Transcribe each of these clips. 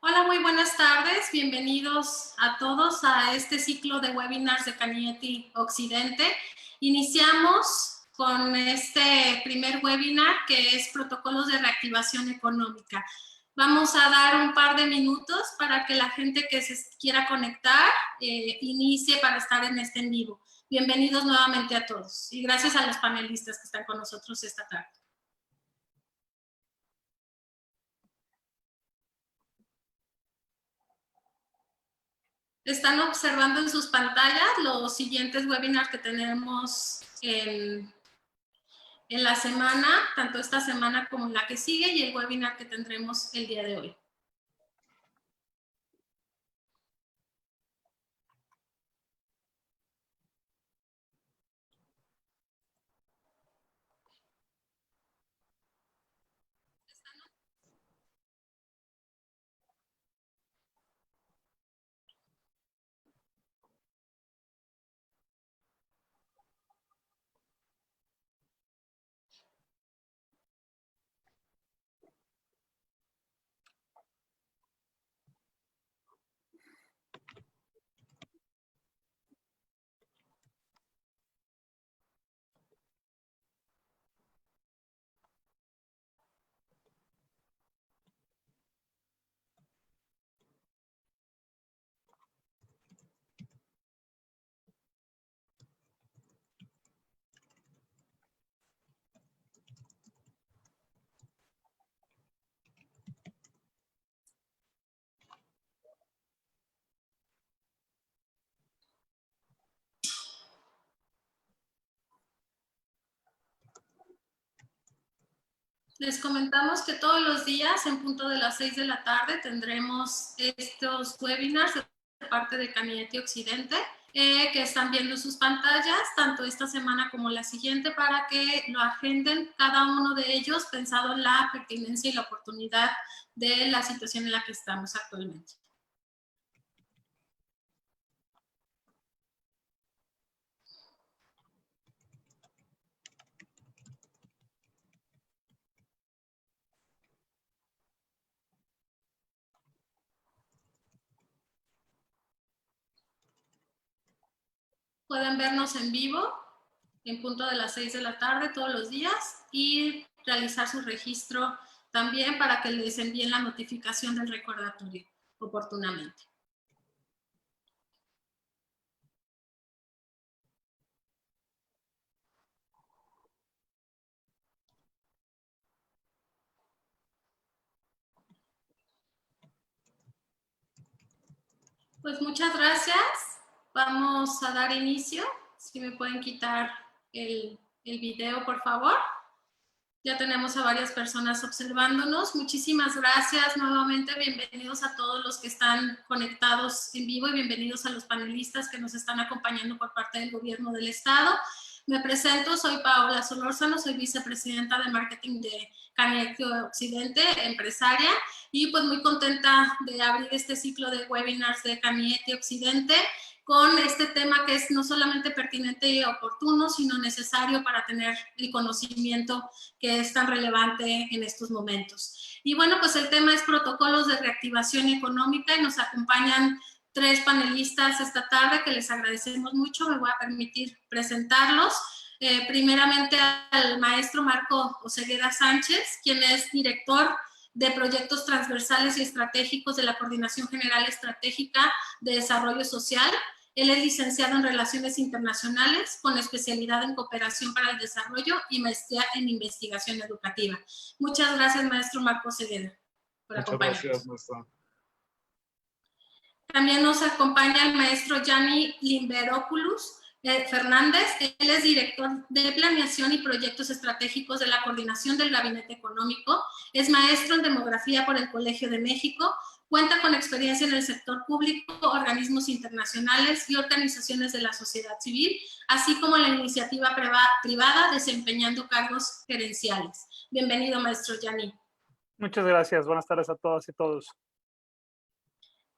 Hola, muy buenas tardes. Bienvenidos a todos a este ciclo de webinars de Cañete Occidente. Iniciamos con este primer webinar que es Protocolos de Reactivación Económica. Vamos a dar un par de minutos para que la gente que se quiera conectar inicie para estar en este en vivo. Bienvenidos nuevamente a todos y gracias a los panelistas que están con nosotros esta tarde. Están observando en sus pantallas los siguientes webinars que tenemos en la semana, tanto esta semana como la que sigue y el webinar que tendremos el día de hoy. Les comentamos que todos los días, en punto de las 6 de la tarde, tendremos estos webinars de parte de Cañete Occidente, que están viendo sus pantallas, tanto esta semana como la siguiente, para que lo agenden cada uno de ellos pensado en la pertinencia y la oportunidad de la situación en la que estamos actualmente. Pueden vernos en vivo en punto de las 6 de la tarde todos los días y realizar su registro también para que les envíen la notificación del recordatorio oportunamente. Pues muchas gracias. Vamos a dar inicio. Si me pueden quitar el video, por favor. Ya tenemos a varias personas observándonos. Muchísimas gracias nuevamente. Bienvenidos a todos los que están conectados en vivo y bienvenidos a los panelistas que nos están acompañando por parte del Gobierno del Estado. Me presento, soy Paola Solórzano, soy vicepresidenta de marketing de Cañete Occidente, empresaria, y pues muy contenta de abrir este ciclo de webinars de Cañete Occidente con este tema que es no solamente pertinente y oportuno, sino necesario para tener el conocimiento que es tan relevante en estos momentos. Y bueno, pues el tema es protocolos de reactivación económica y nos acompañan 3 panelistas esta tarde que les agradecemos mucho. Me voy a permitir presentarlos. Primeramente al maestro Marco Oseguera Sánchez, quien es director de proyectos transversales y estratégicos de la Coordinación General Estratégica de Desarrollo Social. Él es licenciado en Relaciones Internacionales con especialidad en Cooperación para el Desarrollo y maestría en Investigación Educativa. Muchas gracias, maestro Marco Oseguera, por acompañarnos. Muchas gracias, maestra. También nos acompaña el maestro Gianni Limberopoulos Fernández. Él es director de Planeación y Proyectos Estratégicos de la Coordinación del Gabinete Económico. Es maestro en Demografía por el Colegio de México. Cuenta con experiencia en el sector público, organismos internacionales y organizaciones de la sociedad civil, así como en la iniciativa privada, desempeñando cargos gerenciales. Bienvenido, maestro Gianni. Muchas gracias. Buenas tardes a todas y todos.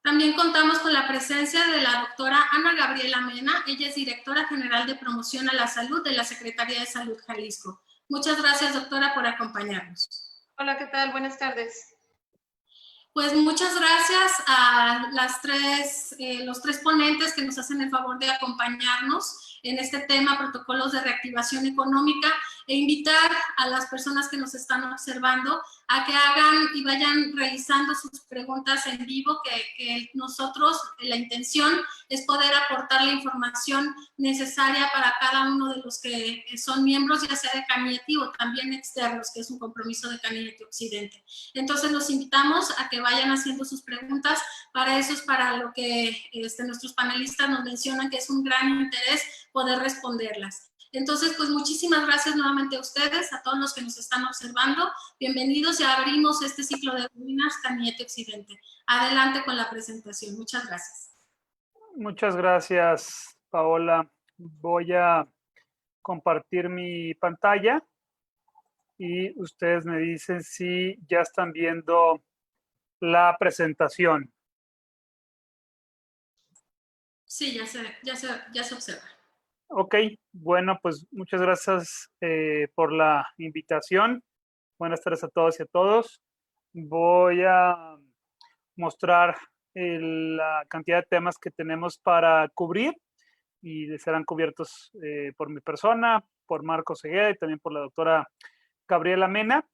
También contamos con la presencia de la doctora Ana Gabriela Mena. Ella es directora general de promoción a la salud de la Secretaría de Salud Jalisco. Muchas gracias, doctora, por acompañarnos. Hola, ¿qué tal? Buenas tardes. Pues muchas gracias a los tres ponentes que nos hacen el favor de acompañarnos en este tema, protocolos de reactivación económica, e invitar a las personas que nos están observando a que hagan y vayan realizando sus preguntas en vivo, que nosotros, la intención es poder aportar la información necesaria para cada uno de los que son miembros, ya sea de Cañete o también externos, que es un compromiso de Cañete Occidente. Entonces los invitamos a que vayan haciendo sus preguntas. Para eso es para lo que nuestros panelistas nos mencionan que es un gran interés poder responderlas. Entonces, pues muchísimas gracias nuevamente a ustedes, a todos los que nos están observando. Bienvenidos y abrimos este ciclo de webinars Cañete Occidente. Adelante con la presentación. Muchas gracias. Muchas gracias, Paola. Voy a compartir mi pantalla y ustedes me dicen si ya están viendo la presentación. Sí, ya se observa. Ok, bueno, pues muchas gracias por la invitación. Buenas tardes a todos y a todos. Voy a mostrar la cantidad de temas que tenemos para cubrir y serán cubiertos por mi persona, por Marco Segueda y también por la doctora Gabriela Mena.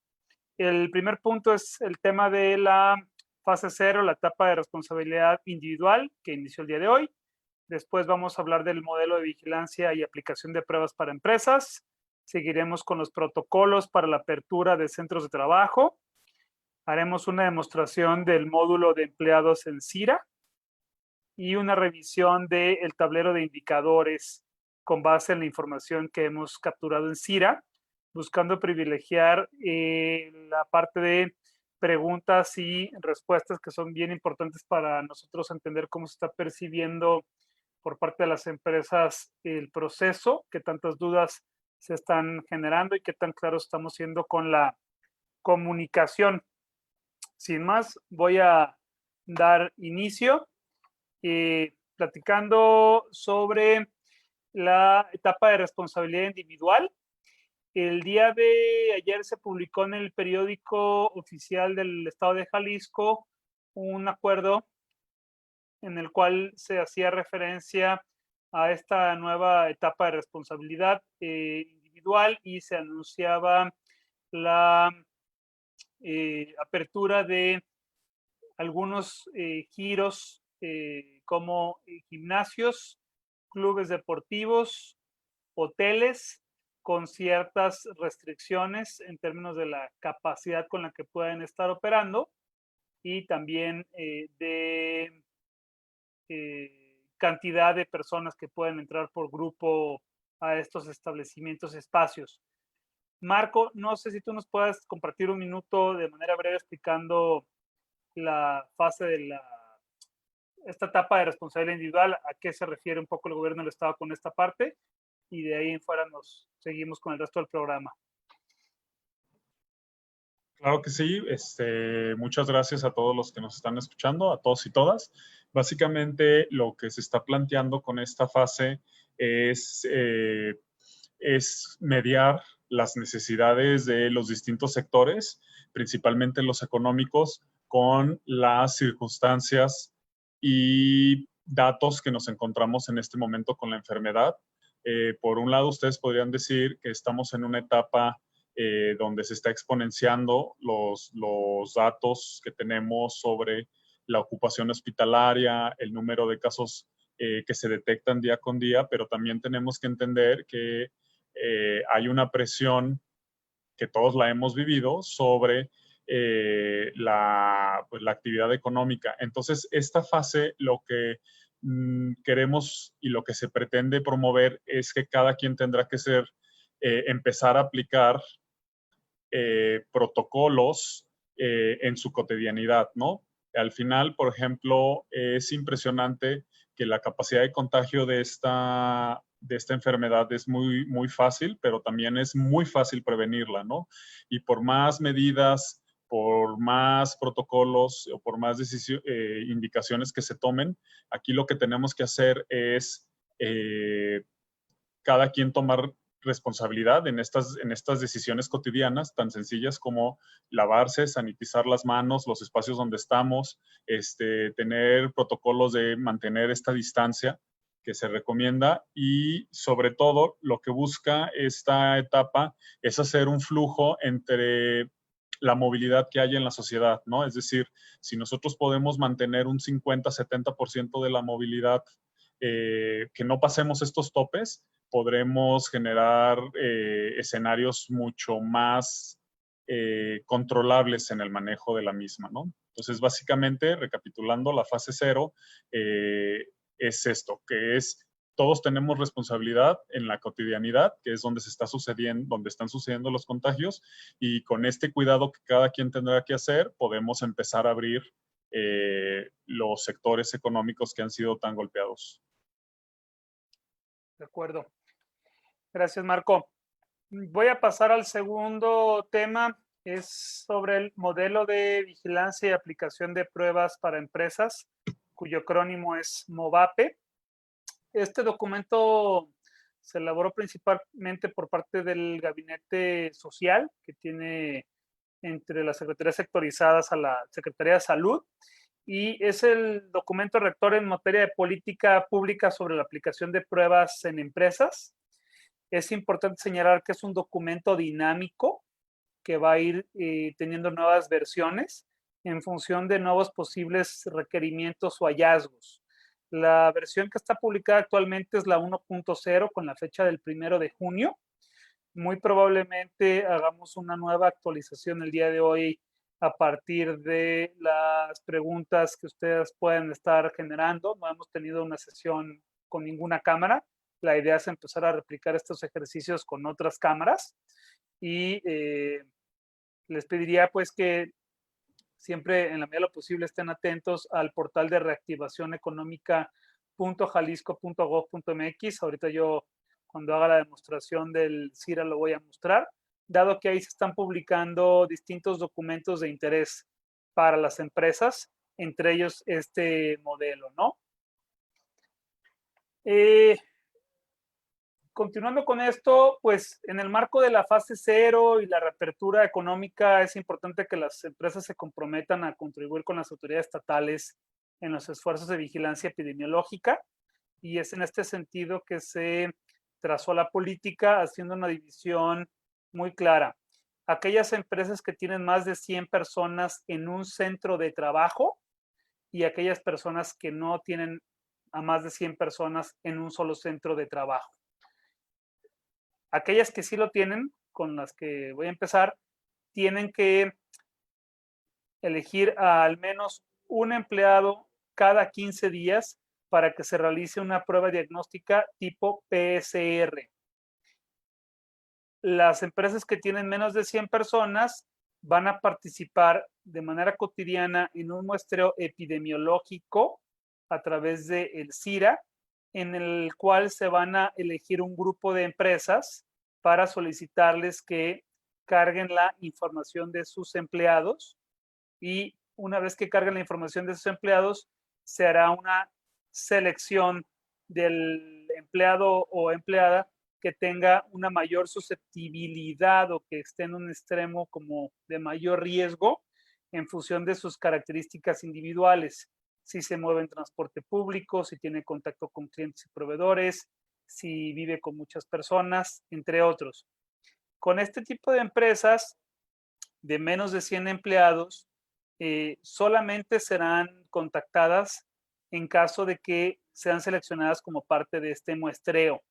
El primer punto es el tema de la fase 0, la etapa de responsabilidad individual que inició el día de hoy. Después vamos a hablar del modelo de vigilancia y aplicación de pruebas para empresas. Seguiremos con los protocolos para la apertura de centros de trabajo. Haremos una demostración del módulo de empleados en CIRA y una revisión del tablero de indicadores con base en la información que hemos capturado en CIRA, buscando privilegiar la parte de preguntas y respuestas que son bien importantes para nosotros entender cómo se está percibiendo por parte de las empresas el proceso, qué tantas dudas se están generando y qué tan claros estamos siendo con la comunicación. Sin más, voy a dar inicio platicando sobre la etapa de responsabilidad individual. El día de ayer se publicó en el periódico oficial del Estado de Jalisco un acuerdo en el cual se hacía referencia a esta nueva etapa de responsabilidad individual y se anunciaba la apertura de algunos giros como gimnasios, clubes deportivos, hoteles, con ciertas restricciones en términos de la capacidad con la que pueden estar operando y también de cantidad de personas que pueden entrar por grupo a estos establecimientos, espacios. Marco, no sé si tú nos puedas compartir un minuto de manera breve explicando la fase de esta etapa de responsabilidad individual, a qué se refiere un poco el gobierno del Estado con esta parte, y de ahí en fuera nos seguimos con el resto del programa. Claro que sí. Muchas gracias a todos los que nos están escuchando, a todos y todas. Básicamente, lo que se está planteando con esta fase es mediar las necesidades de los distintos sectores, principalmente los económicos, con las circunstancias y datos que nos encontramos en este momento con la enfermedad. Por un lado, ustedes podrían decir que estamos en una etapa donde se está exponenciando los datos que tenemos sobre la ocupación hospitalaria, el número de casos que se detectan día con día, pero también tenemos que entender que hay una presión que todos la hemos vivido sobre la actividad económica. Entonces, esta fase lo que queremos y lo que se pretende promover es que cada quien tendrá que empezar a aplicar protocolos en su cotidianidad, ¿no? Al final, por ejemplo, es impresionante que la capacidad de contagio de esta enfermedad es muy, muy fácil, pero también es muy fácil prevenirla, ¿no? Y por más medidas, por más protocolos o por más indicaciones que se tomen, aquí lo que tenemos que hacer es cada quien tomar responsabilidad en estas decisiones cotidianas tan sencillas como lavarse, sanitizar las manos, los espacios donde estamos, tener protocolos de mantener esta distancia que se recomienda, y sobre todo lo que busca esta etapa es hacer un flujo entre la movilidad que hay en la sociedad, ¿no? Es decir, si nosotros podemos mantener un 50-70% de la movilidad, que no pasemos estos topes, podremos generar escenarios mucho más controlables en el manejo de la misma, ¿no? Entonces, básicamente, recapitulando, la fase 0 es esto, que es todos tenemos responsabilidad en la cotidianidad, que es donde están sucediendo los contagios, y con este cuidado que cada quien tendrá que hacer, podemos empezar a abrir los sectores económicos que han sido tan golpeados. De acuerdo. Gracias, Marco. Voy a pasar al segundo tema. Es sobre el modelo de vigilancia y aplicación de pruebas para empresas, cuyo acrónimo es MOVAPE. Este documento se elaboró principalmente por parte del Gabinete Social, que tiene entre las secretarías sectorizadas a la Secretaría de Salud, y es el documento rector en materia de política pública sobre la aplicación de pruebas en empresas. Es importante señalar que es un documento dinámico que va a ir teniendo nuevas versiones en función de nuevos posibles requerimientos o hallazgos. La versión que está publicada actualmente es la 1.0 con la fecha del 1 de junio. Muy probablemente hagamos una nueva actualización el día de hoy a partir de las preguntas que ustedes pueden estar generando. No hemos tenido una sesión con ninguna cámara. La idea es empezar a replicar estos ejercicios con otras cámaras, y les pediría pues que siempre en la medida de lo posible estén atentos al portal de reactivación económica.jalisco.gov.mx. Ahorita yo, cuando haga la demostración del CIRA, lo voy a mostrar, dado que ahí se están publicando distintos documentos de interés para las empresas, entre ellos este modelo, ¿no? Continuando con esto, pues en el marco de la fase 0 y la reapertura económica, es importante que las empresas se comprometan a contribuir con las autoridades estatales en los esfuerzos de vigilancia epidemiológica, y es en este sentido que se trazó la política haciendo una división muy clara. Aquellas empresas que tienen más de 100 personas en un centro de trabajo, y aquellas personas que no tienen a más de 100 personas en un solo centro de trabajo. Aquellas que sí lo tienen, con las que voy a empezar, tienen que elegir a al menos un empleado cada 15 días para que se realice una prueba diagnóstica tipo PCR. Las empresas que tienen menos de 100 personas van a participar de manera cotidiana en un muestreo epidemiológico a través del CIRA, en el cual se van a elegir un grupo de empresas para solicitarles que carguen la información de sus empleados, y una vez que carguen la información de sus empleados, se hará una selección del empleado o empleada que tenga una mayor susceptibilidad o que esté en un extremo como de mayor riesgo en función de sus características individuales. Si se mueve en transporte público, si tiene contacto con clientes y proveedores, si vive con muchas personas, entre otros. Con este tipo de empresas de menos de 100 empleados, solamente serán contactadas en caso de que sean seleccionadas como parte de este muestreo.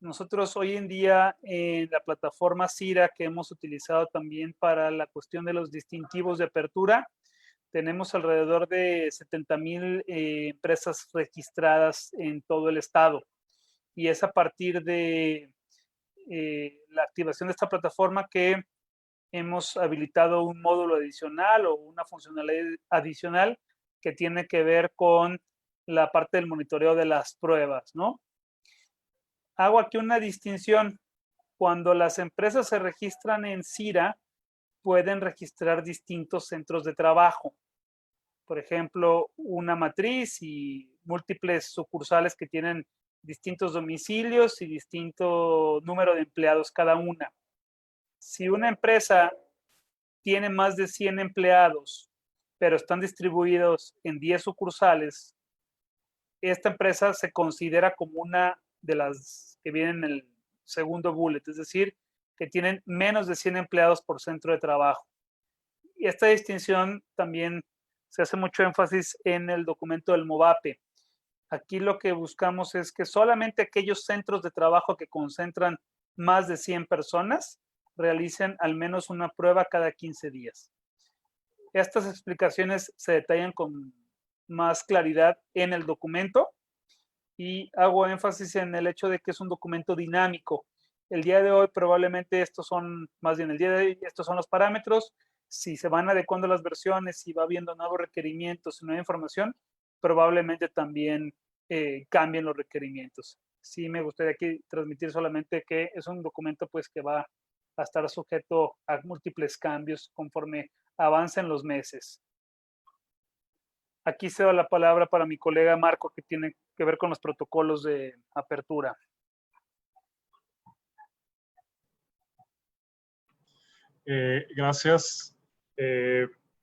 Nosotros hoy en día en la plataforma CIRA, que hemos utilizado también para la cuestión de los distintivos de apertura, tenemos alrededor de 70,000 empresas registradas en todo el estado, y es a partir de la activación de esta plataforma que hemos habilitado un módulo adicional o una funcionalidad adicional que tiene que ver con la parte del monitoreo de las pruebas, ¿no? Hago aquí una distinción. Cuando las empresas se registran en CIRA, pueden registrar distintos centros de trabajo. Por ejemplo, una matriz y múltiples sucursales que tienen distintos domicilios y distinto número de empleados cada una. Si una empresa tiene más de 100 empleados, pero están distribuidos en 10 sucursales, esta empresa se considera como una de las que vienen en el segundo bullet, es decir, que tienen menos de 100 empleados por centro de trabajo. Y esta distinción también se hace mucho énfasis en el documento del MOVAPE. Aquí lo que buscamos es que solamente aquellos centros de trabajo que concentran más de 100 personas realicen al menos una prueba cada 15 días. Estas explicaciones se detallan con más claridad en el documento y hago énfasis en el hecho de que es un documento dinámico. El día de hoy probablemente estos son los parámetros. Si se van adecuando las versiones, si va habiendo nuevos requerimientos, nueva información, probablemente también cambien los requerimientos. Sí me gustaría aquí transmitir solamente que es un documento pues que va a estar sujeto a múltiples cambios conforme avancen los meses. Aquí cedo la palabra para mi colega Marco, que tiene que ver con los protocolos de apertura. Gracias.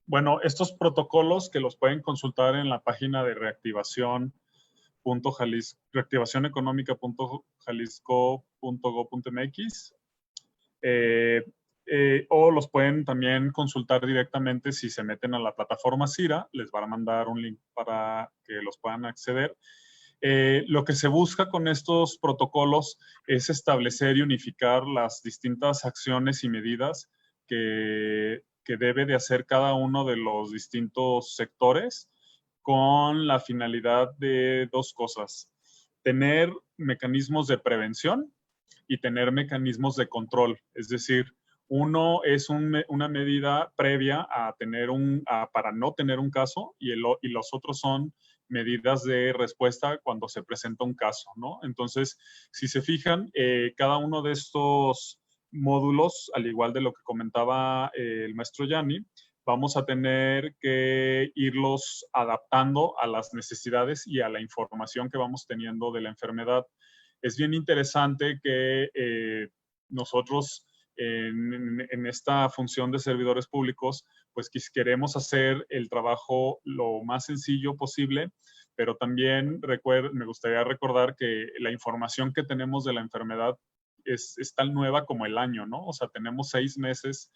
Bueno, estos protocolos que los pueden consultar en la página de reactivacioneconómica.jalisco.gov.mx o los pueden también consultar directamente si se meten a la plataforma CIRA. Les van a mandar un link para que los puedan acceder. Lo que se busca con estos protocolos es establecer y unificar las distintas acciones y medidas que debe de hacer cada uno de los distintos sectores con la finalidad de dos cosas: tener mecanismos de prevención y tener mecanismos de control. Es decir, uno es una medida previa para no tener un caso y los otros son medidas de respuesta cuando se presenta un caso, ¿no? Entonces, si se fijan, cada uno de estos módulos, al igual de lo que comentaba el maestro Yanni, vamos a tener que irlos adaptando a las necesidades y a la información que vamos teniendo de la enfermedad. Es bien interesante que nosotros en esta función de servidores públicos, pues queremos hacer el trabajo lo más sencillo posible, pero también me gustaría recordar que la información que tenemos de la enfermedad es tan nueva como el año, ¿no? O sea, tenemos 6 meses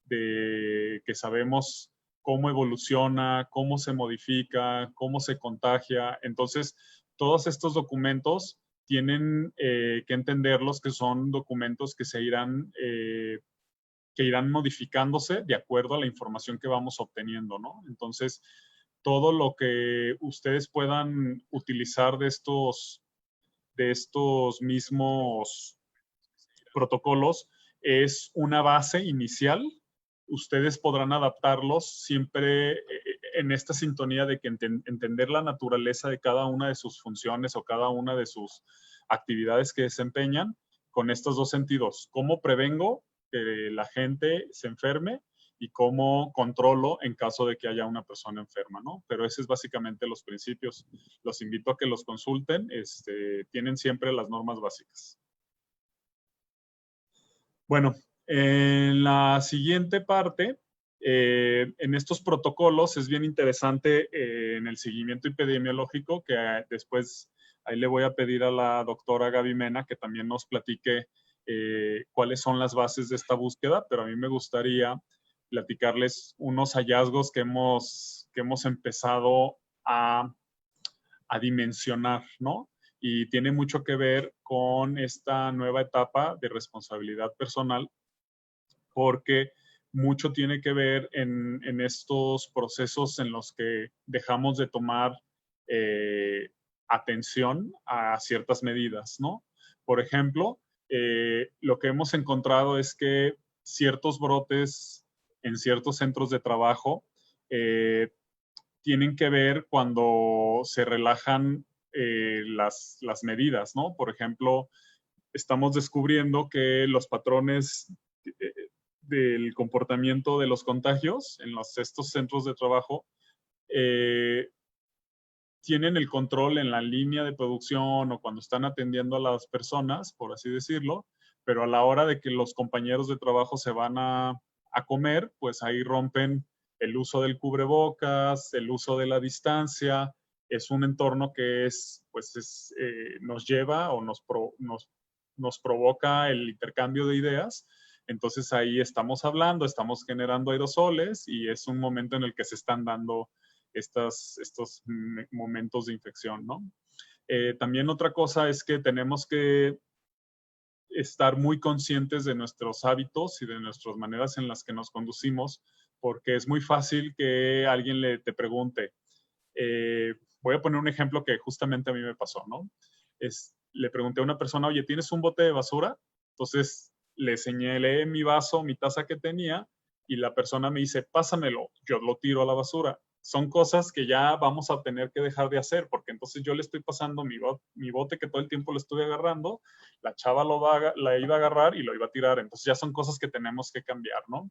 de que sabemos cómo evoluciona, cómo se modifica, cómo se contagia. Entonces, todos estos documentos tienen que entenderlos que son documentos que irán modificándose de acuerdo a la información que vamos obteniendo, ¿no? Entonces, todo lo que ustedes puedan utilizar de estos mismos protocolos es una base inicial. Ustedes podrán adaptarlos siempre en esta sintonía de que entender la naturaleza de cada una de sus funciones o cada una de sus actividades que desempeñan con estos dos sentidos. ¿Cómo prevengo que la gente se enferme y cómo controlo en caso de que haya una persona enferma, ¿no? Pero ese es básicamente los principios. Los invito a que los consulten. Tienen siempre las normas básicas. Bueno, en la siguiente parte, en estos protocolos es bien interesante en el seguimiento epidemiológico, que después ahí le voy a pedir a la doctora Gaby Mena que también nos platique cuáles son las bases de esta búsqueda, pero a mí me gustaría platicarles unos hallazgos que hemos empezado a dimensionar, ¿no? Y tiene mucho que ver con esta nueva etapa de responsabilidad personal, porque mucho tiene que ver en estos procesos en los que dejamos de tomar atención a ciertas medidas, ¿no? Por ejemplo, lo que hemos encontrado es que ciertos brotes en ciertos centros de trabajo tienen que ver cuando se relajan las medidas, ¿no? Por ejemplo, estamos descubriendo que los patrones del comportamiento de los contagios en estos centros de trabajo tienen el control en la línea de producción o cuando están atendiendo a las personas, por así decirlo, pero a la hora de que los compañeros de trabajo se van a comer, pues ahí rompen el uso del cubrebocas, el uso de la distancia. Es un entorno que nos lleva o nos provoca el intercambio de ideas. Entonces ahí estamos hablando, estamos generando aerosoles y es un momento en el que se están dando estos momentos de infección, ¿no? También otra cosa es que tenemos que estar muy conscientes de nuestros hábitos y de nuestras maneras en las que nos conducimos, porque es muy fácil que alguien te pregunte. Voy a poner un ejemplo que justamente a mí me pasó, ¿no? Le pregunté a una persona, oye, ¿tienes un bote de basura? Entonces le señalé mi vaso, mi taza que tenía, y la persona me dice, pásamelo, yo lo tiro a la basura. Son cosas que ya vamos a tener que dejar de hacer, porque entonces yo le estoy pasando mi bote que todo el tiempo lo estuve agarrando, la chava la iba a agarrar y lo iba a tirar. Entonces ya son cosas que tenemos que cambiar, ¿no?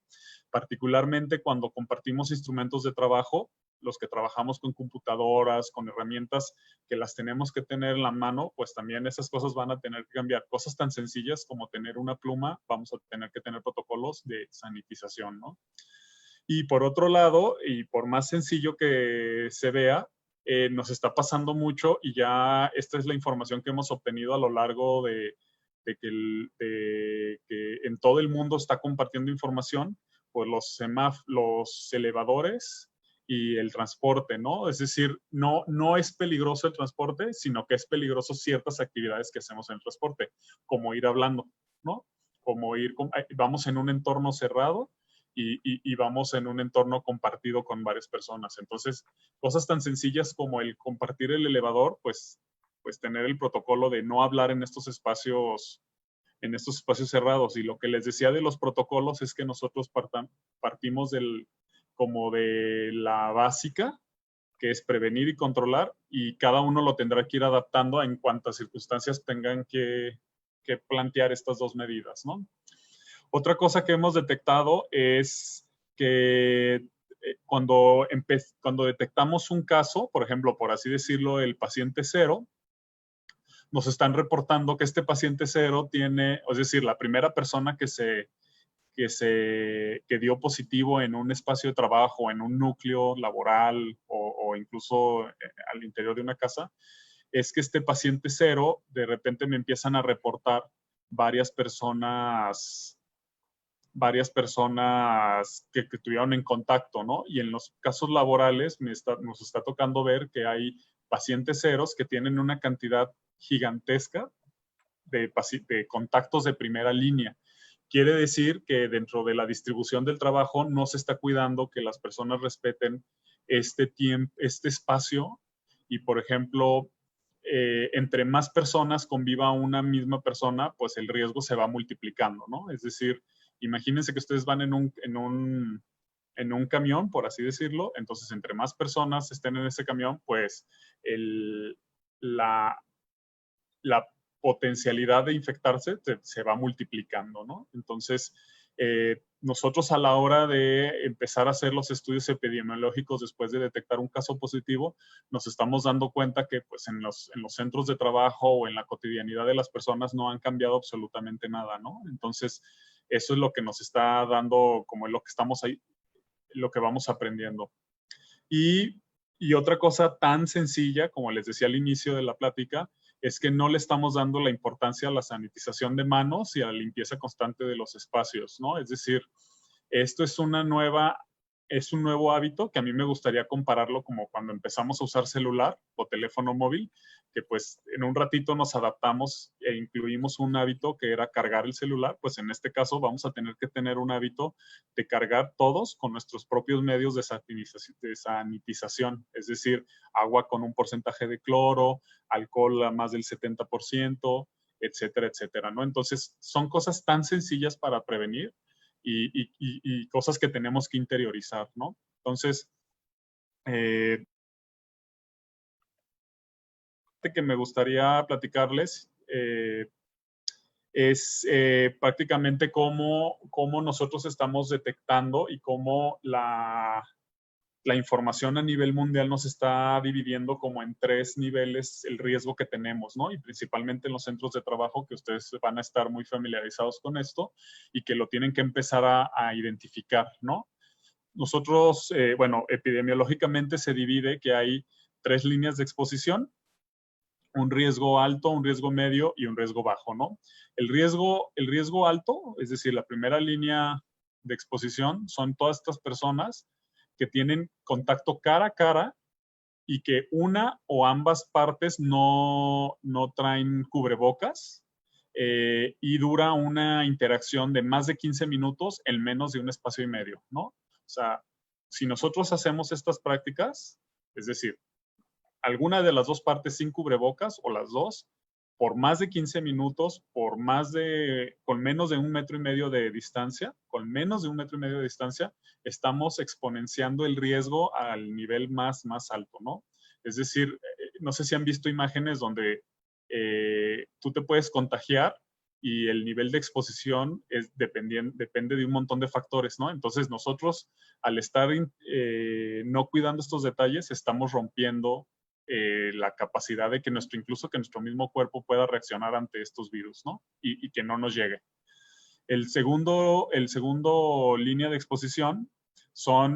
Particularmente cuando compartimos instrumentos de trabajo, los que trabajamos con computadoras, con herramientas que las tenemos que tener en la mano, pues también esas cosas van a tener que cambiar. Cosas tan sencillas como tener una pluma, vamos a tener que tener protocolos de sanitización, ¿no? Y por otro lado, y por más sencillo que se vea, nos está pasando mucho y ya esta es la información que hemos obtenido a lo largo de que en todo el mundo está compartiendo información, pues los elevadores y el transporte, ¿no? Es decir, no es peligroso el transporte, sino que es peligroso ciertas actividades que hacemos en el transporte, como ir hablando, ¿no? Vamos en un entorno cerrado y vamos en un entorno compartido con varias personas. Entonces, cosas tan sencillas como el compartir el elevador, pues tener el protocolo de no hablar en estos espacios cerrados. Y lo que les decía de los protocolos es que nosotros partimos como de la básica, que es prevenir y controlar, y cada uno lo tendrá que ir adaptando en cuantas circunstancias tengan que plantear estas dos medidas, ¿no? Otra cosa que hemos detectado es que cuando detectamos un caso, por ejemplo, por así decirlo, el paciente cero, nos están reportando que este paciente cero tiene, es decir, la primera persona que dio positivo en un espacio de trabajo, en un núcleo laboral o incluso al interior de una casa, es que este paciente cero, de repente me empiezan a reportar varias personas que estuvieron en contacto, ¿no? Y en los casos laborales nos está tocando ver que hay pacientes ceros que tienen una cantidad gigantesca de contactos de primera línea. Quiere decir que dentro de la distribución del trabajo no se está cuidando que las personas respeten este espacio y, por ejemplo, entre más personas conviva una misma persona, pues el riesgo se va multiplicando, ¿no? Es decir, imagínense que ustedes van en un camión, por así decirlo, entonces entre más personas estén en ese camión, pues la potencialidad de infectarse se va multiplicando, ¿no? Entonces, nosotros a la hora de empezar a hacer los estudios epidemiológicos después de detectar un caso positivo, nos estamos dando cuenta que pues en los centros de trabajo o en la cotidianidad de las personas no han cambiado absolutamente nada, ¿no? Entonces, eso es lo que nos está dando, como es lo que estamos ahí, lo que vamos aprendiendo. Y otra cosa tan sencilla, como les decía al inicio de la plática, es que no le estamos dando la importancia a la sanitización de manos y a la limpieza constante de los espacios, ¿no? Es decir, esto es un nuevo hábito que a mí me gustaría compararlo como cuando empezamos a usar celular o teléfono móvil, que pues en un ratito nos adaptamos e incluimos un hábito que era cargar el celular, pues en este caso vamos a tener que tener un hábito de cargar todos con nuestros propios medios de sanitización, es decir, agua con un porcentaje de cloro, alcohol a más del 70%, etcétera, etcétera, ¿no? Entonces, son cosas tan sencillas para prevenir y cosas que tenemos que interiorizar, ¿no? Entonces, que me gustaría platicarles es prácticamente cómo nosotros estamos detectando y cómo la información a nivel mundial nos está dividiendo como en 3 niveles el riesgo que tenemos, ¿no? Y principalmente en los centros de trabajo, que ustedes van a estar muy familiarizados con esto y que lo tienen que empezar a identificar, ¿no? Nosotros, bueno, epidemiológicamente se divide que hay 3 líneas de exposición: un riesgo alto, un riesgo medio y un riesgo bajo, ¿no? El riesgo alto, es decir, la primera línea de exposición, son todas estas personas que tienen contacto cara a cara y que una o ambas partes no traen cubrebocas, y dura una interacción de más de 15 minutos en menos de un espacio y medio, ¿no? O sea, si nosotros hacemos estas prácticas, es decir, alguna de las dos partes sin cubrebocas o las dos, por más de 15 minutos, con menos de 1,5 metros de distancia, estamos exponenciando el riesgo al nivel más alto, ¿no? Es decir, no sé si han visto imágenes donde tú te puedes contagiar y el nivel de exposición depende de un montón de factores, ¿no? Entonces nosotros, al estar no cuidando estos detalles, estamos rompiendo la capacidad de que incluso nuestro mismo cuerpo pueda reaccionar ante estos virus, ¿no? Y que no nos llegue. El segundo línea de exposición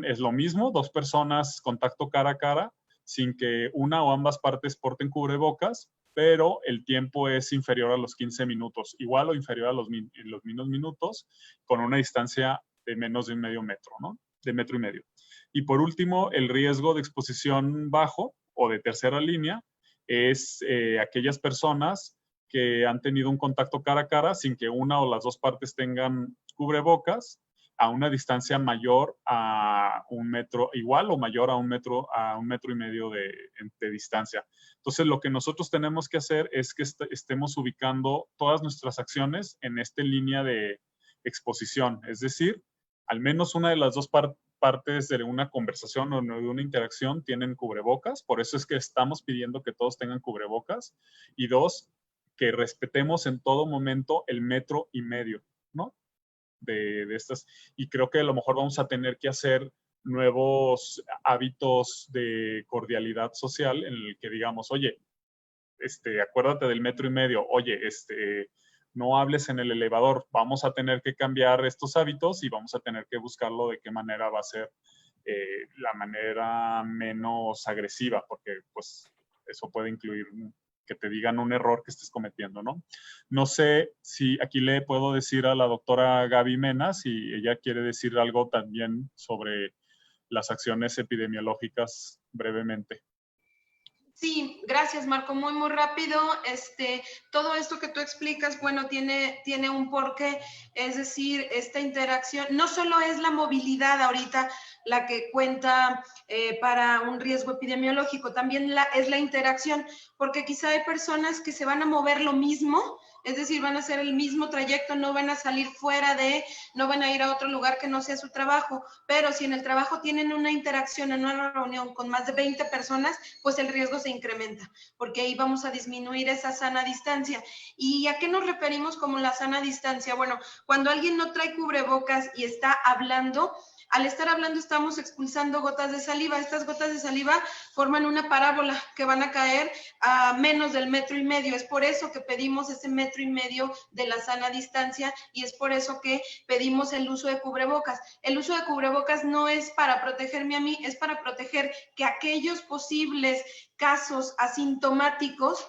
es lo mismo, 2 personas, contacto cara a cara, sin que una o ambas partes porten cubrebocas, pero el tiempo es inferior a los 15 minutos, igual o inferior a los mismos minutos, con una distancia de menos de 1,5 metro, ¿no? De 1,5 metros. Y por último, el riesgo de exposición bajo o de tercera línea es aquellas personas que han tenido un contacto cara a cara sin que una o las dos partes tengan cubrebocas, a una distancia mayor a 1 metro, igual o mayor a 1 metro, a 1,5 metros de distancia. Entonces, lo que nosotros tenemos que hacer es que estemos ubicando todas nuestras acciones en esta línea de exposición. Es decir, al menos una de las dos partes de una conversación o de una interacción tienen cubrebocas. Por eso es que estamos pidiendo que todos tengan cubrebocas. Y 2, que respetemos en todo momento el 1,5 metros, ¿no? De estas. Y creo que a lo mejor vamos a tener que hacer nuevos hábitos de cordialidad social en el que digamos, oye, acuérdate del 1,5 metros, oye, no hables en el elevador, vamos a tener que cambiar estos hábitos y vamos a tener que buscarlo de qué manera va a ser la manera menos agresiva, porque pues eso puede incluir que te digan un error que estés cometiendo, ¿no? No sé si aquí le puedo decir a la doctora Gaby Mena si ella quiere decir algo también sobre las acciones epidemiológicas brevemente. Sí, gracias Marco, muy rápido. Todo esto que tú explicas, bueno, tiene un porqué, es decir, esta interacción, no solo es la movilidad ahorita la que cuenta para un riesgo epidemiológico, también es la interacción, porque quizá hay personas que se van a mover lo mismo, es decir, van a hacer el mismo trayecto, no van a salir no van a ir a otro lugar que no sea su trabajo, pero si en el trabajo tienen una interacción en una reunión con más de 20 personas, pues el riesgo se incrementa, porque ahí vamos a disminuir esa sana distancia. ¿Y a qué nos referimos como la sana distancia? Bueno, cuando alguien no trae cubrebocas y está hablando, al estar hablando estamos expulsando gotas de saliva. Estas gotas de saliva forman una parábola que van a caer a menos del 1,5 metros. Es por eso que pedimos ese 1,5 metros de la sana distancia y es por eso que pedimos el uso de cubrebocas. El uso de cubrebocas no es para protegerme a mí, es para proteger que aquellos posibles casos asintomáticos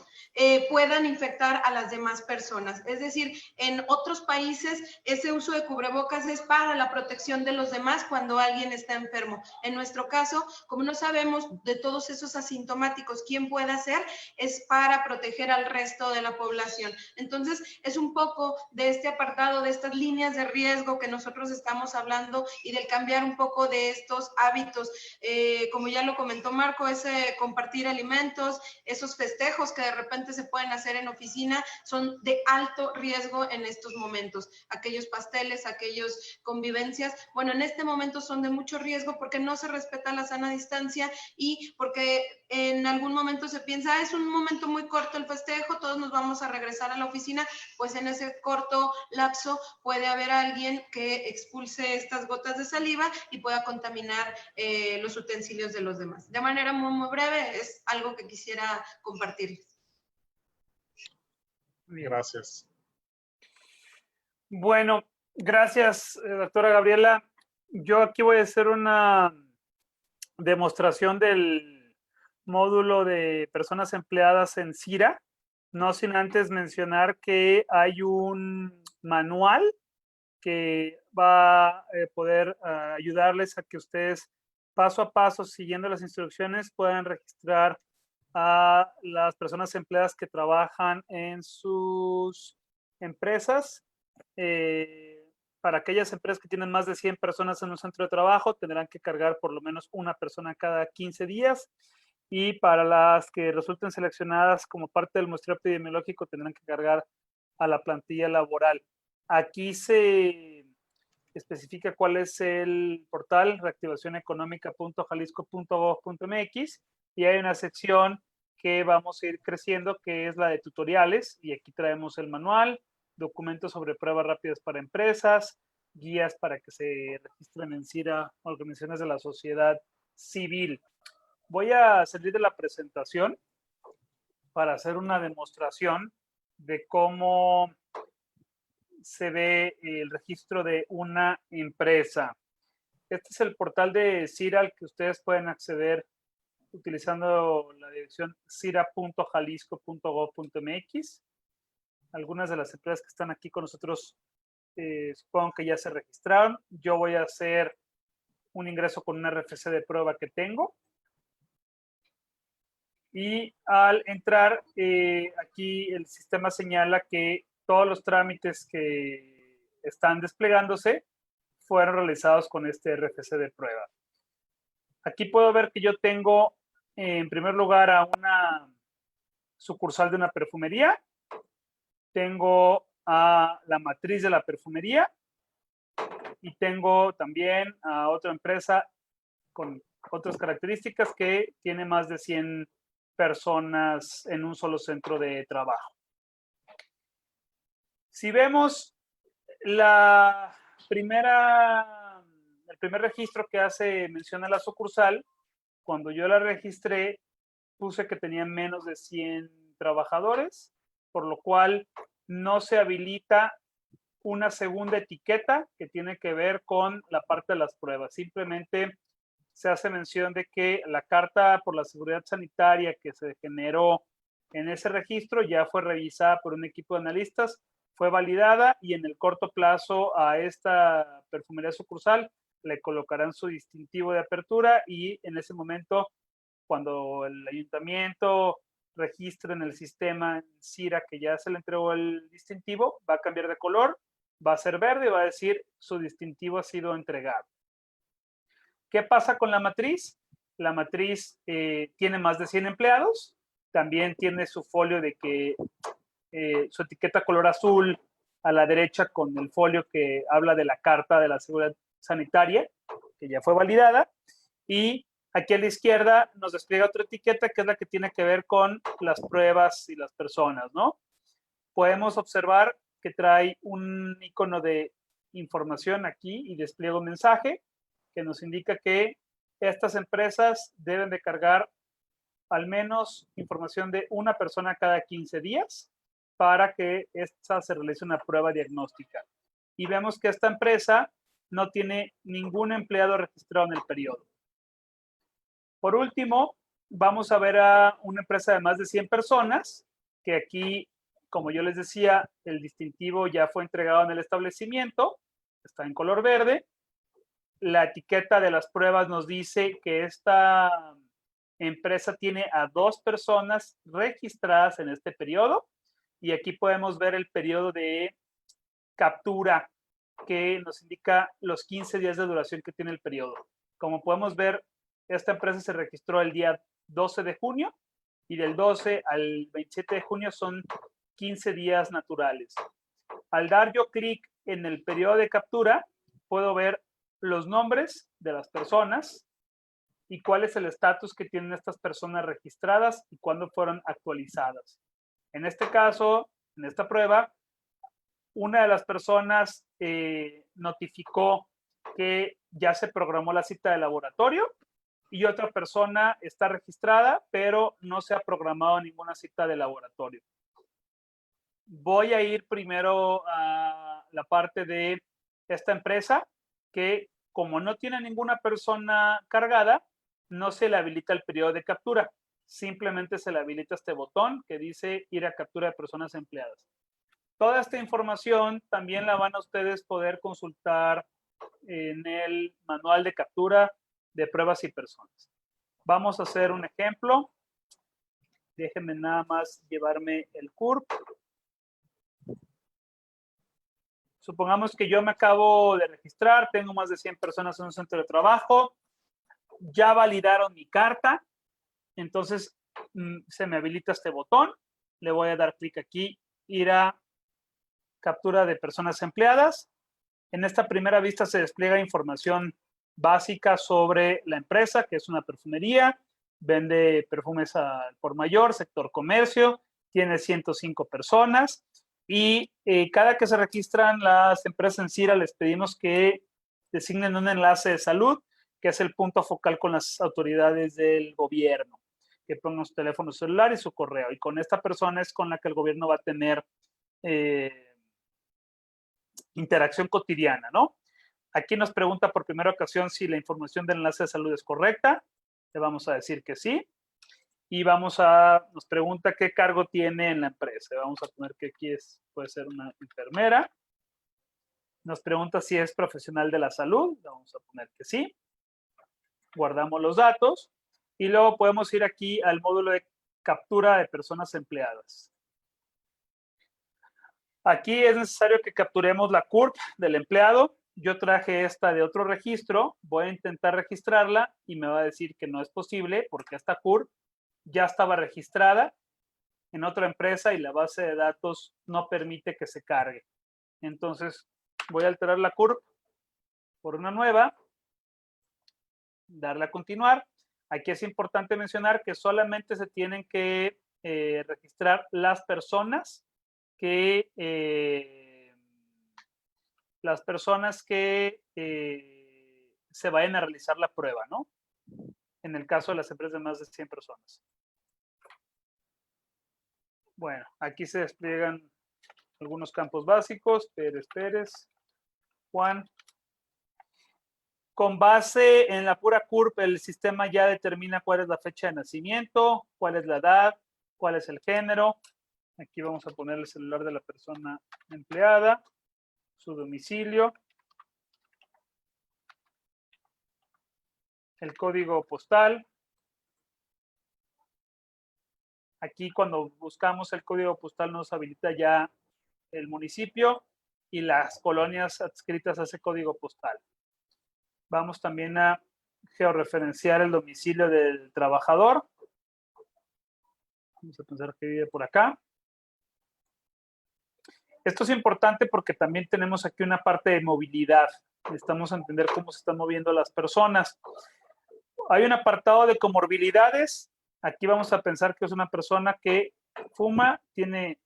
puedan infectar a las demás personas. Es decir, en otros países ese uso de cubrebocas es para la protección de los demás cuando alguien está enfermo. En nuestro caso, como no sabemos de todos esos asintomáticos quién puede ser, es para proteger al resto de la población. Entonces, es un poco de este apartado, de estas líneas de riesgo que nosotros estamos hablando y del cambiar un poco de estos hábitos. Como ya lo comentó Marco, es compartir el alimentos, esos festejos que de repente se pueden hacer en oficina son de alto riesgo en estos momentos. Aquellos pasteles, aquellos convivencias, bueno, en este momento son de mucho riesgo porque no se respeta la sana distancia y porque en algún momento se piensa, es un momento muy corto el festejo, todos nos vamos a regresar a la oficina, pues en ese corto lapso puede haber alguien que expulse estas gotas de saliva y pueda contaminar los utensilios de los demás. De manera muy, muy breve, es algo que quisiera compartirles. Gracias. Bueno, gracias, doctora Gabriela. Yo aquí voy a hacer una demostración del módulo de personas empleadas en CIRA, no sin antes mencionar que hay un manual que va a poder ayudarles a que ustedes paso a paso, siguiendo las instrucciones, puedan registrar a las personas empleadas que trabajan en sus empresas. Para aquellas empresas que tienen más de 100 personas en un centro de trabajo, tendrán que cargar por lo menos una persona cada 15 días. Y para las que resulten seleccionadas como parte del muestreo epidemiológico, tendrán que cargar a la plantilla laboral. Aquí se especifica cuál es el portal, reactivacioneconómica.jalisco.gov.mx, y hay una sección que vamos a ir creciendo, que es la de tutoriales, y aquí traemos el manual, documentos sobre pruebas rápidas para empresas, guías para que se registren en CIRA, organizaciones de la sociedad civil. Voy a salir de la presentación para hacer una demostración de cómo se ve el registro de una empresa. Este es el portal de CIRA al que ustedes pueden acceder utilizando la dirección cira.jalisco.gov.mx. Algunas de las empresas que están aquí con nosotros supongo que ya se registraron. Yo voy a hacer un ingreso con un RFC de prueba que tengo. Y al entrar, aquí el sistema señala que todos los trámites que están desplegándose fueron realizados con este RFC de prueba. Aquí puedo ver que yo tengo, en primer lugar, a una sucursal de una perfumería. Tengo a la matriz de la perfumería. Y tengo también a otra empresa con otras características que tiene más de 100 personas en un solo centro de trabajo. Si vemos el primer registro que hace mención a la sucursal, cuando yo la registré, puse que tenía menos de 100 trabajadores, por lo cual no se habilita una segunda etiqueta que tiene que ver con la parte de las pruebas. Simplemente se hace mención de que la carta por la seguridad sanitaria que se generó en ese registro ya fue revisada por un equipo de analistas, fue validada y en el corto plazo a esta perfumería sucursal le colocarán su distintivo de apertura y en ese momento, cuando el ayuntamiento registre en el sistema CIRA que ya se le entregó el distintivo, va a cambiar de color, va a ser verde y va a decir su distintivo ha sido entregado. ¿Qué pasa con la matriz? La matriz tiene más de 100 empleados, también tiene su folio de que su etiqueta color azul a la derecha con el folio que habla de la carta de la seguridad sanitaria, que ya fue validada, y aquí a la izquierda nos despliega otra etiqueta que es la que tiene que ver con las pruebas y las personas, ¿no? Podemos observar que trae un icono de información aquí y despliega un mensaje que nos indica que estas empresas deben de cargar al menos información de una persona cada 15 días para que esta se realice una prueba diagnóstica. Y vemos que esta empresa no tiene ningún empleado registrado en el periodo. Por último, vamos a ver a una empresa de más de 100 personas, que aquí, como yo les decía, el distintivo ya fue entregado en el establecimiento, está en color verde. La etiqueta de las pruebas nos dice que esta empresa tiene a 2 personas registradas en este periodo y aquí podemos ver el periodo de captura que nos indica los 15 días de duración que tiene el periodo. Como podemos ver, esta empresa se registró el día 12 de junio y del 12 al 27 de junio son 15 días naturales. Al dar yo clic en el periodo de captura, puedo ver los nombres de las personas y cuál es el estatus que tienen estas personas registradas y cuándo fueron actualizadas. En este caso, en esta prueba, una de las personas notificó que ya se programó la cita de laboratorio y otra persona está registrada, pero no se ha programado ninguna cita de laboratorio. Voy a ir primero a la parte de esta empresa que, como no tiene ninguna persona cargada, no se le habilita el periodo de captura. Simplemente se le habilita este botón que dice ir a captura de personas empleadas. Toda esta información también la van a ustedes poder consultar en el manual de captura de pruebas y personas. Vamos a hacer un ejemplo. Déjenme nada más llevarme el CURP. Supongamos que yo me acabo de registrar, tengo más de 100 personas en un centro de trabajo, ya validaron mi carta, entonces se me habilita este botón, le voy a dar clic aquí, ir a captura de personas empleadas. En esta primera vista se despliega información básica sobre la empresa, que es una perfumería, vende perfumes al por mayor, sector comercio, tiene 105 personas y cada que se registran las empresas en CIRA les pedimos que designen un enlace de salud, que es el punto focal con las autoridades del gobierno, que pongan su teléfono celular y su correo. Y con esta persona es con la que el gobierno va a tener interacción cotidiana, ¿no? Aquí nos pregunta por primera ocasión si la información del enlace de salud es correcta. Le vamos a decir que sí. Y nos pregunta qué cargo tiene en la empresa. Vamos a poner que aquí puede ser una enfermera. Nos pregunta si es profesional de la salud. Vamos a poner que sí. Guardamos los datos. Y luego podemos ir aquí al módulo de captura de personas empleadas. Aquí es necesario que capturemos la CURP del empleado. Yo traje esta de otro registro. Voy a intentar registrarla y me va a decir que no es posible porque esta CURP ya estaba registrada en otra empresa y la base de datos no permite que se cargue. Entonces, voy a alterar la CURP por una nueva, darle a continuar. Aquí es importante mencionar que solamente se tienen que registrar las personas que se vayan a realizar la prueba, ¿no? En el caso de las empresas de más de 100 personas. Bueno, aquí se despliegan algunos campos básicos. Pérez, Juan. Con base en la pura CURP, el sistema ya determina cuál es la fecha de nacimiento, cuál es la edad, cuál es el género. Aquí vamos a poner el celular de la persona empleada, su domicilio, el código postal. Aquí cuando buscamos el código postal nos habilita ya el municipio y las colonias adscritas a ese código postal. Vamos también a georreferenciar el domicilio del trabajador. Vamos a pensar que vive por acá. Esto es importante porque también tenemos aquí una parte de movilidad. Necesitamos entender cómo se están moviendo las personas. Hay un apartado de comorbilidades. Aquí vamos a pensar que es una persona que fuma, tiene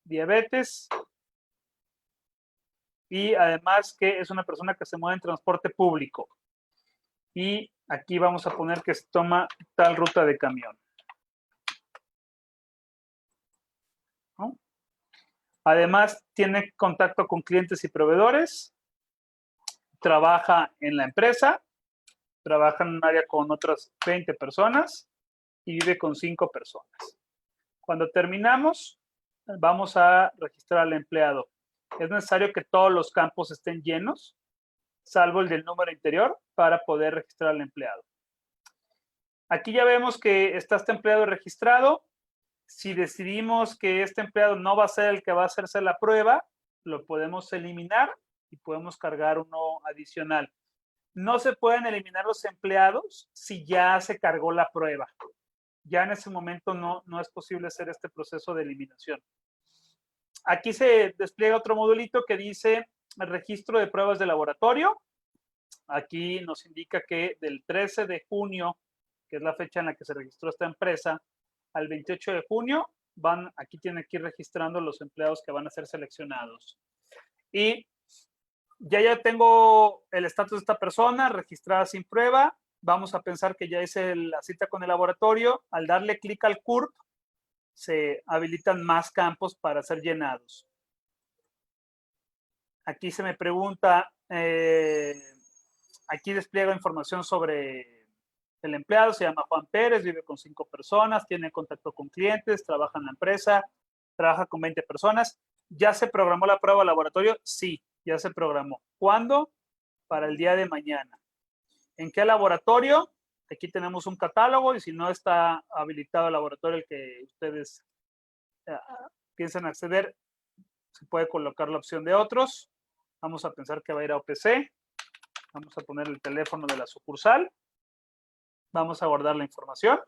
diabetes y además que es una persona que se mueve en transporte público. Y aquí vamos a poner que se toma tal ruta de camión. ¿No? Además, tiene contacto con clientes y proveedores, trabaja en la empresa, trabaja en un área con otras 20 personas y vive con 5 personas. Cuando terminamos, vamos a registrar al empleado. Es necesario que todos los campos estén llenos, salvo el del número interior, para poder registrar al empleado. Aquí ya vemos que está este empleado registrado. Si decidimos que este empleado no va a ser el que va a hacerse la prueba, lo podemos eliminar y podemos cargar uno adicional. No se pueden eliminar los empleados si ya se cargó la prueba. ya en ese momento no es posible hacer este proceso de eliminación. Aquí se despliega otro modulito que dice el registro de pruebas de laboratorio. Aquí nos indica que del 13 de junio, que es la fecha en la que se registró esta empresa, al 28 de junio, aquí tienen que ir registrando los empleados que van a ser seleccionados. Y ya tengo el estatus de esta persona registrada sin prueba. Vamos a pensar que ya hice la cita con el laboratorio. Al darle clic al CURP, se habilitan más campos para ser llenados. Aquí se me pregunta, aquí despliega información sobre el empleado. Se llama Juan Pérez, vive con 5 personas, tiene contacto con clientes, trabaja en la empresa, trabaja con 20 personas. ¿Ya se programó la prueba de laboratorio? Sí, ya se programó. ¿Cuándo? Para el día de mañana. ¿En qué laboratorio? Aquí tenemos un catálogo y si no está habilitado el laboratorio al que ustedes piensan acceder, se puede colocar la opción de otros. Vamos a pensar que va a ir a OPC. Vamos a poner el teléfono de la sucursal. Vamos a guardar la información.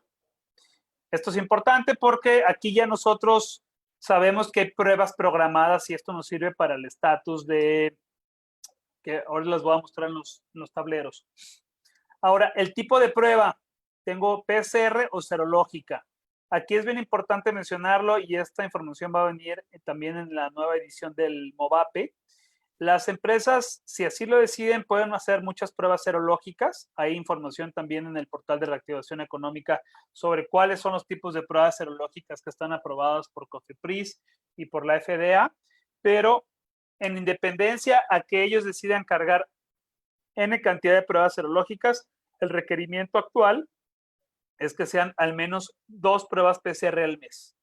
Esto es importante porque aquí ya nosotros sabemos que hay pruebas programadas y esto nos sirve para el estatus de que ahora les voy a mostrar en los tableros. Ahora, el tipo de prueba, tengo PCR o serológica. Aquí es bien importante mencionarlo y esta información va a venir también en la nueva edición del MOVAPE. Las empresas, si así lo deciden, pueden hacer muchas pruebas serológicas. Hay información también en el portal de reactivación económica sobre cuáles son los tipos de pruebas serológicas que están aprobadas por COFEPRIS y por la FDA, pero en independencia a que ellos decidan cargar N cantidad de pruebas serológicas, el requerimiento actual es que sean al menos 2 pruebas PCR al mes.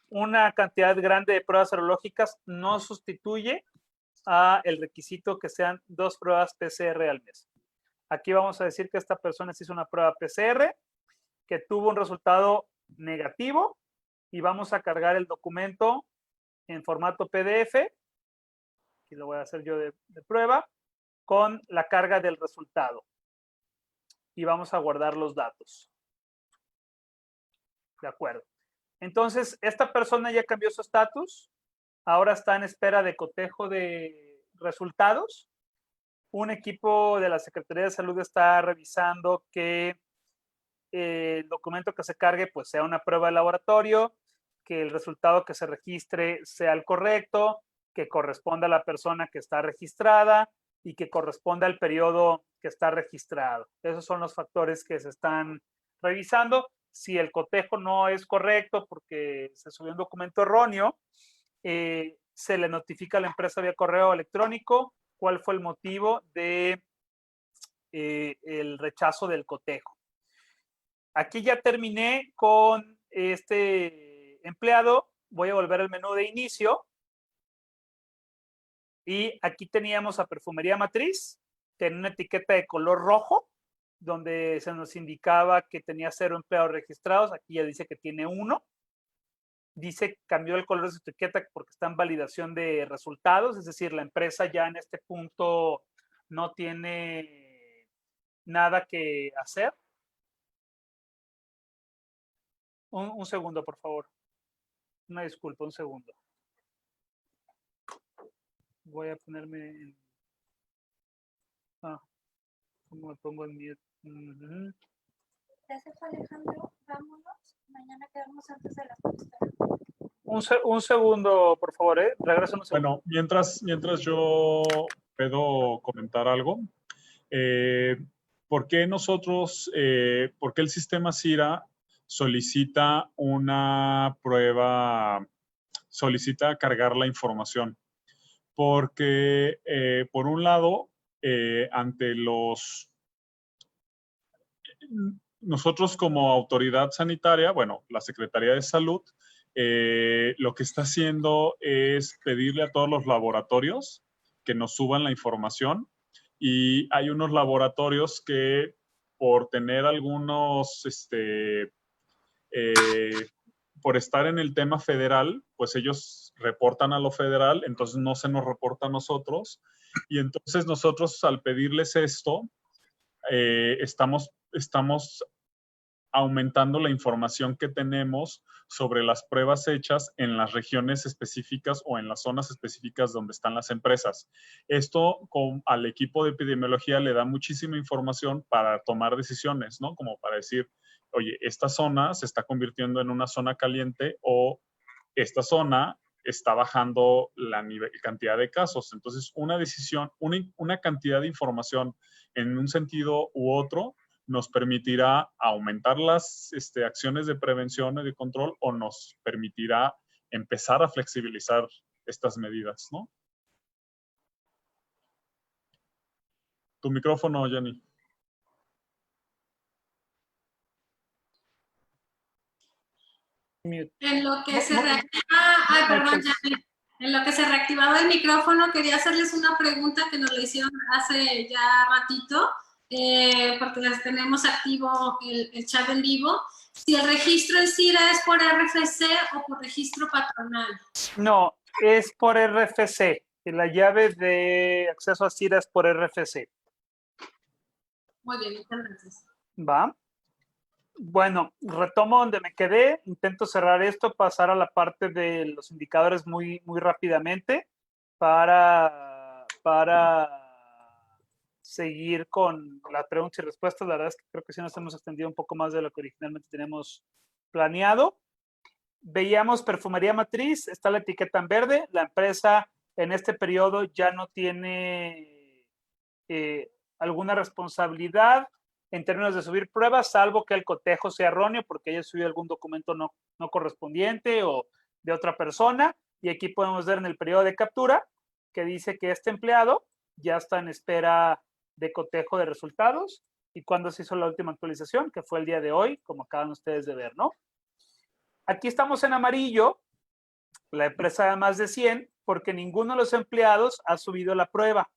Una cantidad grande de pruebas serológicas no sustituye a el requisito que sean 2 pruebas PCR al mes. Aquí vamos a decir que esta persona se hizo una prueba PCR, que tuvo un resultado negativo y vamos a cargar el documento en formato PDF. Aquí lo voy a hacer yo de prueba con la carga del resultado. Y vamos a guardar los datos. De acuerdo. Entonces, esta persona ya cambió su estatus. Ahora está en espera de cotejo de resultados. Un equipo de la Secretaría de Salud está revisando que el documento que se cargue pues sea una prueba de laboratorio, que el resultado que se registre sea el correcto, que corresponda a la persona que está registrada y que corresponda al periodo que está registrado. Esos son los factores que se están revisando. Si el cotejo no es correcto porque se subió un documento erróneo, se le notifica a la empresa vía correo electrónico cuál fue el motivo de el rechazo del cotejo. Aquí ya terminé con este empleado. Voy a volver al menú de inicio. Y aquí teníamos a Perfumería Matriz, tenía una etiqueta de color rojo, donde se nos indicaba que tenía 0 empleados registrados. Aquí ya dice que tiene 1. Dice cambió el color de su etiqueta porque está en validación de resultados, es decir, la empresa ya en este punto no tiene nada que hacer. Un segundo, por favor. Una disculpa, un segundo. Voy a ponerme en... ¿Cómo me pongo en mute? Ya se fue Alejandro, vámonos. Mañana quedamos antes de la costura. Un segundo, por favor, regreso un segundo. Bueno, mientras yo puedo comentar algo. ¿Por qué por qué el sistema CIRA solicita una prueba, solicita cargar la información? Porque, por un lado, nosotros como autoridad sanitaria, bueno, la Secretaría de Salud, lo que está haciendo es pedirle a todos los laboratorios que nos suban la información, y hay unos laboratorios que por tener algunos, por estar en el tema federal, pues ellos reportan a lo federal, entonces no se nos reporta a nosotros, y entonces nosotros al pedirles esto, estamos aumentando la información que tenemos sobre las pruebas hechas en las regiones específicas o en las zonas específicas donde están las empresas. Esto al equipo de epidemiología le da muchísima información para tomar decisiones, ¿no? Como para decir, oye, esta zona se está convirtiendo en una zona caliente o esta zona está bajando la cantidad de casos. Entonces, una decisión, una cantidad de información en un sentido u otro nos permitirá aumentar las acciones de prevención y de control o nos permitirá empezar a flexibilizar estas medidas, ¿no? Tu micrófono, Jenny. En lo que se reactiva, perdón, Jenny. En lo que se reactivaba el micrófono, quería hacerles una pregunta que nos la hicieron hace ya ratito, porque les tenemos activo el chat en vivo. Si el registro en CIRA es por RFC o por registro patronal. No, es por RFC. La llave de acceso a CIRA es por RFC. Muy bien, muchas gracias. ¿Va? Bueno, retomo donde me quedé. Intento cerrar esto, pasar a la parte de los indicadores muy rápidamente para seguir con las preguntas y respuestas. La verdad es que creo que sí nos hemos extendido un poco más de lo que originalmente teníamos planeado. Veíamos perfumería matriz, está la etiqueta en verde. La empresa en este periodo ya no tiene alguna responsabilidad en términos de subir pruebas, salvo que el cotejo sea erróneo porque haya subido algún documento no correspondiente o de otra persona. Y aquí podemos ver en el periodo de captura que dice que este empleado ya está en espera de cotejo de resultados y cuando se hizo la última actualización, que fue el día de hoy, como acaban ustedes de ver, ¿no? Aquí estamos en amarillo, la empresa de más de 100, porque ninguno de los empleados ha subido la prueba.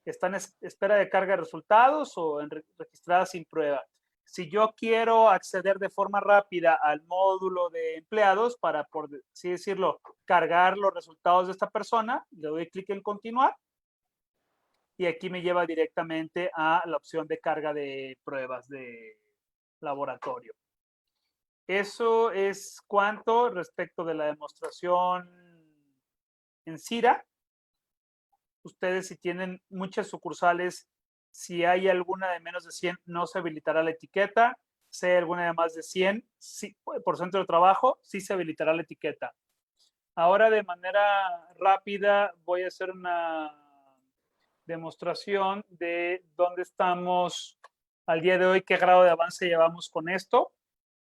Están en espera de carga de resultados o registradas sin prueba. Si yo quiero acceder de forma rápida al módulo de empleados para, por así decirlo, cargar los resultados de esta persona, le doy clic en continuar y aquí me lleva directamente a la opción de carga de pruebas de laboratorio. Eso es cuanto respecto de la demostración en CIRA. Ustedes, si tienen muchas sucursales, si hay alguna de menos de 100, no se habilitará la etiqueta. Si hay alguna de más de 100, sí, por centro de trabajo, sí se habilitará la etiqueta. Ahora, de manera rápida, voy a hacer una demostración de dónde estamos al día de hoy, qué grado de avance llevamos con esto.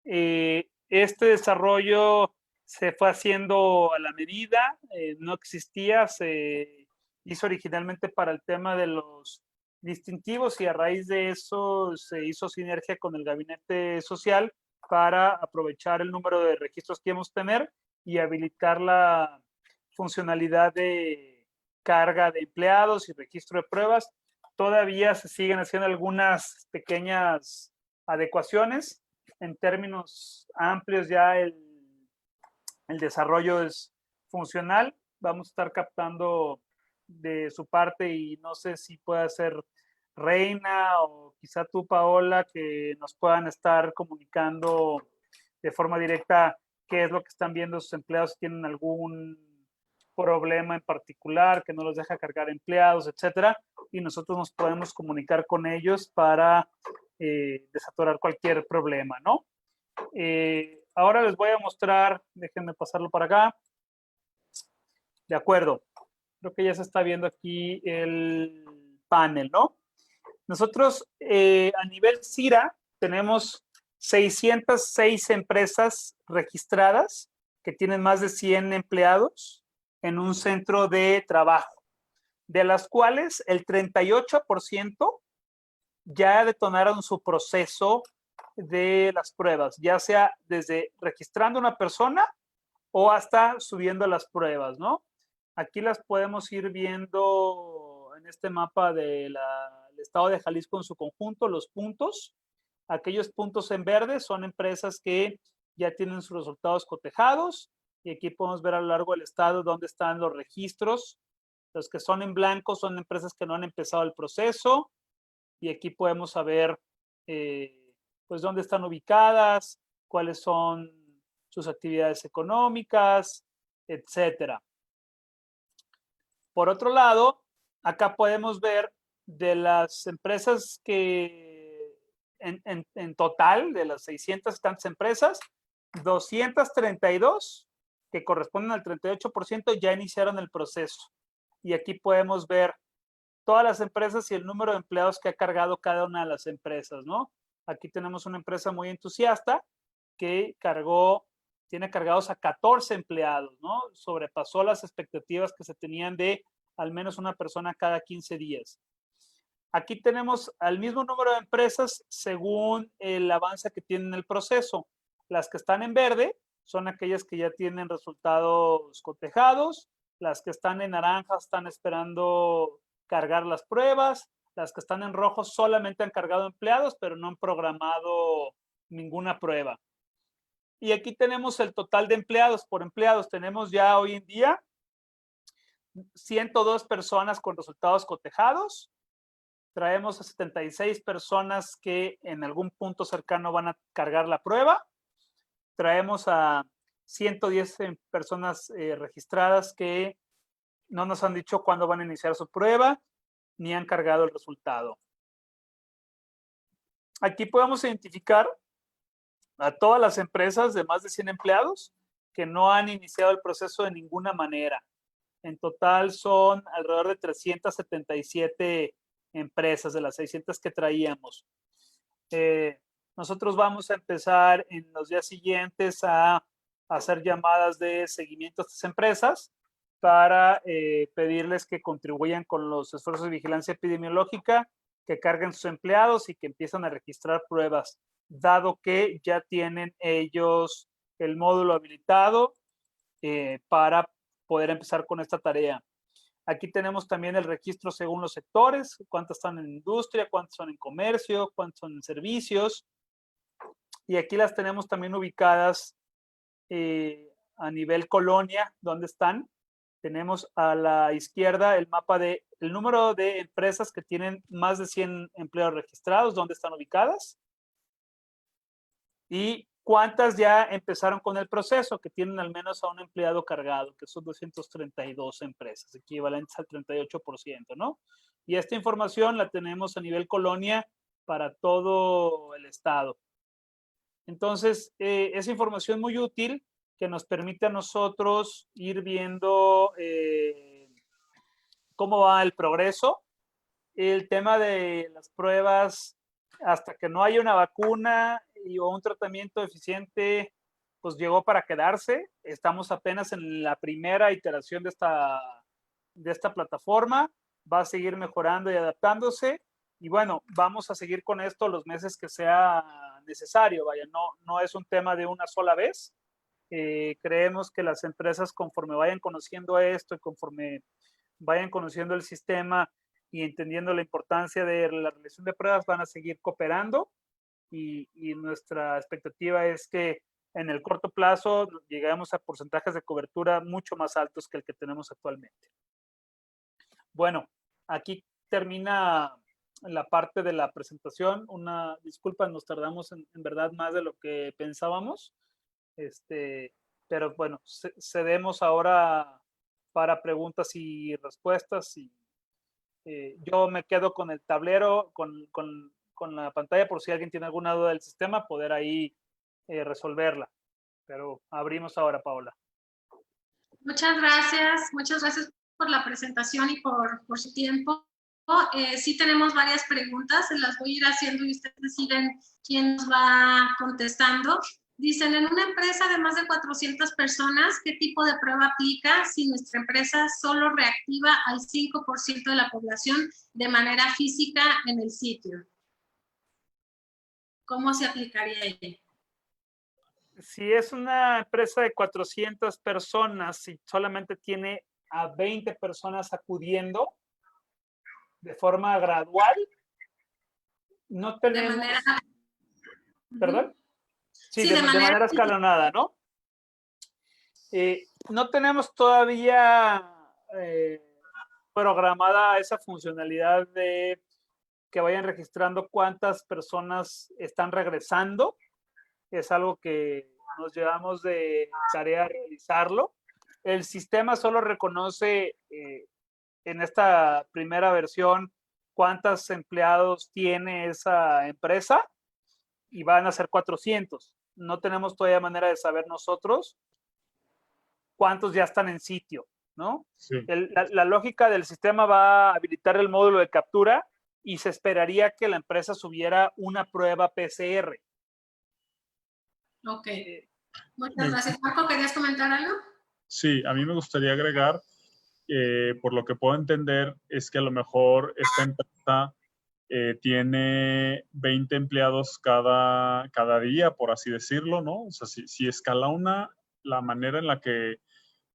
Este desarrollo se fue haciendo a la medida, no existía, se hizo originalmente para el tema de los distintivos y a raíz de eso se hizo sinergia con el gabinete social para aprovechar el número de registros que íbamos a tener y habilitar la funcionalidad de carga de empleados y registro de pruebas. Todavía se siguen haciendo algunas pequeñas adecuaciones. En términos amplios ya el desarrollo es funcional. Vamos a estar captando de su parte y no sé si pueda ser Reina o quizá tú, Paola, que nos puedan estar comunicando de forma directa qué es lo que están viendo sus empleados, si tienen algún problema en particular que no los deja cargar empleados, etcétera, y nosotros nos podemos comunicar con ellos para desatorar cualquier problema, ¿no? Ahora les voy a mostrar, déjenme pasarlo para acá. De acuerdo, creo que ya se está viendo aquí el panel, ¿no? Nosotros a nivel CIRA tenemos 606 empresas registradas que tienen más de 100 empleados en un centro de trabajo, de las cuales el 38% ya detonaron su proceso de las pruebas, ya sea desde registrando una persona o hasta subiendo las pruebas, ¿no? Aquí las podemos ir viendo en este mapa del estado de Jalisco en su conjunto, los puntos. Aquellos puntos en verde son empresas que ya tienen sus resultados cotejados y aquí podemos ver a lo largo del estado dónde están los registros. Los que son en blanco son empresas que no han empezado el proceso y aquí podemos saber pues dónde están ubicadas, cuáles son sus actividades económicas, etcétera. Por otro lado, acá podemos ver de las empresas que en total, de las 600 y tantas empresas, 232, que corresponden al 38%, ya iniciaron el proceso. Y aquí podemos ver todas las empresas y el número de empleados que ha cargado cada una de las empresas, ¿no? Aquí tenemos una empresa muy entusiasta que tiene cargados a 14 empleados, ¿no? Sobrepasó las expectativas que se tenían de al menos una persona cada 15 días. Aquí tenemos al mismo número de empresas según el avance que tienen el proceso. Las que están en verde son aquellas que ya tienen resultados cotejados. Las que están en naranja están esperando cargar las pruebas. Las que están en rojo solamente han cargado empleados, pero no han programado ninguna prueba. Y aquí tenemos el total de empleados por empleados. Tenemos ya hoy en día 102 personas con resultados cotejados. Traemos a 76 personas que en algún punto cercano van a cargar la prueba. Traemos a 110 personas registradas que no nos han dicho cuándo van a iniciar su prueba, ni han cargado el resultado. Aquí podemos identificar a todas las empresas de más de 100 empleados que no han iniciado el proceso de ninguna manera. En total son alrededor de 377 empresas de las 600 que traíamos. Nosotros vamos a empezar en los días siguientes a hacer llamadas de seguimiento a estas empresas para pedirles que contribuyan con los esfuerzos de vigilancia epidemiológica, que carguen sus empleados y que empiezan a registrar pruebas, dado que ya tienen ellos el módulo habilitado para poder empezar con esta tarea. Aquí tenemos también el registro según los sectores, cuántos están en industria, cuántos son en comercio, cuántos son en servicios. Y aquí las tenemos también ubicadas a nivel colonia, ¿dónde están? Tenemos a la izquierda el mapa de el número de empresas que tienen más de 100 empleados registrados, ¿dónde están ubicadas? Y cuántas ya empezaron con el proceso, que tienen al menos a un empleado cargado, que son 232 empresas, equivalentes al 38%, ¿no? Y esta información la tenemos a nivel colonia para todo el estado. Entonces, es información muy útil que nos permite a nosotros ir viendo cómo va el progreso. El tema de las pruebas, hasta que no haya una vacuna o un tratamiento eficiente, pues llegó para quedarse. Estamos apenas en la primera iteración de esta plataforma. Va a seguir mejorando y adaptándose. Y bueno, vamos a seguir con esto los meses que sea necesario. Vaya, no es un tema de una sola vez. Creemos que las empresas, conforme vayan conociendo esto y conforme vayan conociendo el sistema y entendiendo la importancia de la realización de pruebas, van a seguir cooperando y nuestra expectativa es que en el corto plazo lleguemos a porcentajes de cobertura mucho más altos que el que tenemos actualmente. Bueno, aquí termina la parte de la presentación. Una disculpa, nos tardamos en verdad más de lo que pensábamos. Pero bueno, cedemos ahora para preguntas y respuestas. Y yo me quedo con el tablero, con la pantalla, por si alguien tiene alguna duda del sistema, poder ahí resolverla. Pero abrimos ahora, Paola. Muchas gracias por la presentación y por su tiempo. Sí tenemos varias preguntas, se las voy a ir haciendo y ustedes deciden quién nos va contestando. Dicen, en una empresa de más de 400 personas, ¿qué tipo de prueba aplica si nuestra empresa solo reactiva al 5% de la población de manera física en el sitio? ¿Cómo se aplicaría ahí? Si es una empresa de 400 personas y solamente tiene a 20 personas acudiendo de forma gradual, no tenemos... De manera... ¿Perdón? Sí, de manera escalonada, ¿no? No tenemos todavía programada esa funcionalidad de que vayan registrando cuántas personas están regresando. Es algo que nos llevamos de tarea a realizarlo. El sistema solo reconoce en esta primera versión cuántos empleados tiene esa empresa y van a ser 400. No tenemos todavía manera de saber nosotros cuántos ya están en sitio, ¿no? Sí. La lógica del sistema va a habilitar el módulo de captura y se esperaría que la empresa subiera una prueba PCR. Ok. Muchas gracias. Marco, ¿querías comentar algo? Sí, a mí me gustaría agregar, por lo que puedo entender, es que a lo mejor esta empresa tiene 20 empleados cada día, por así decirlo, ¿no? O sea, si escala la manera en la que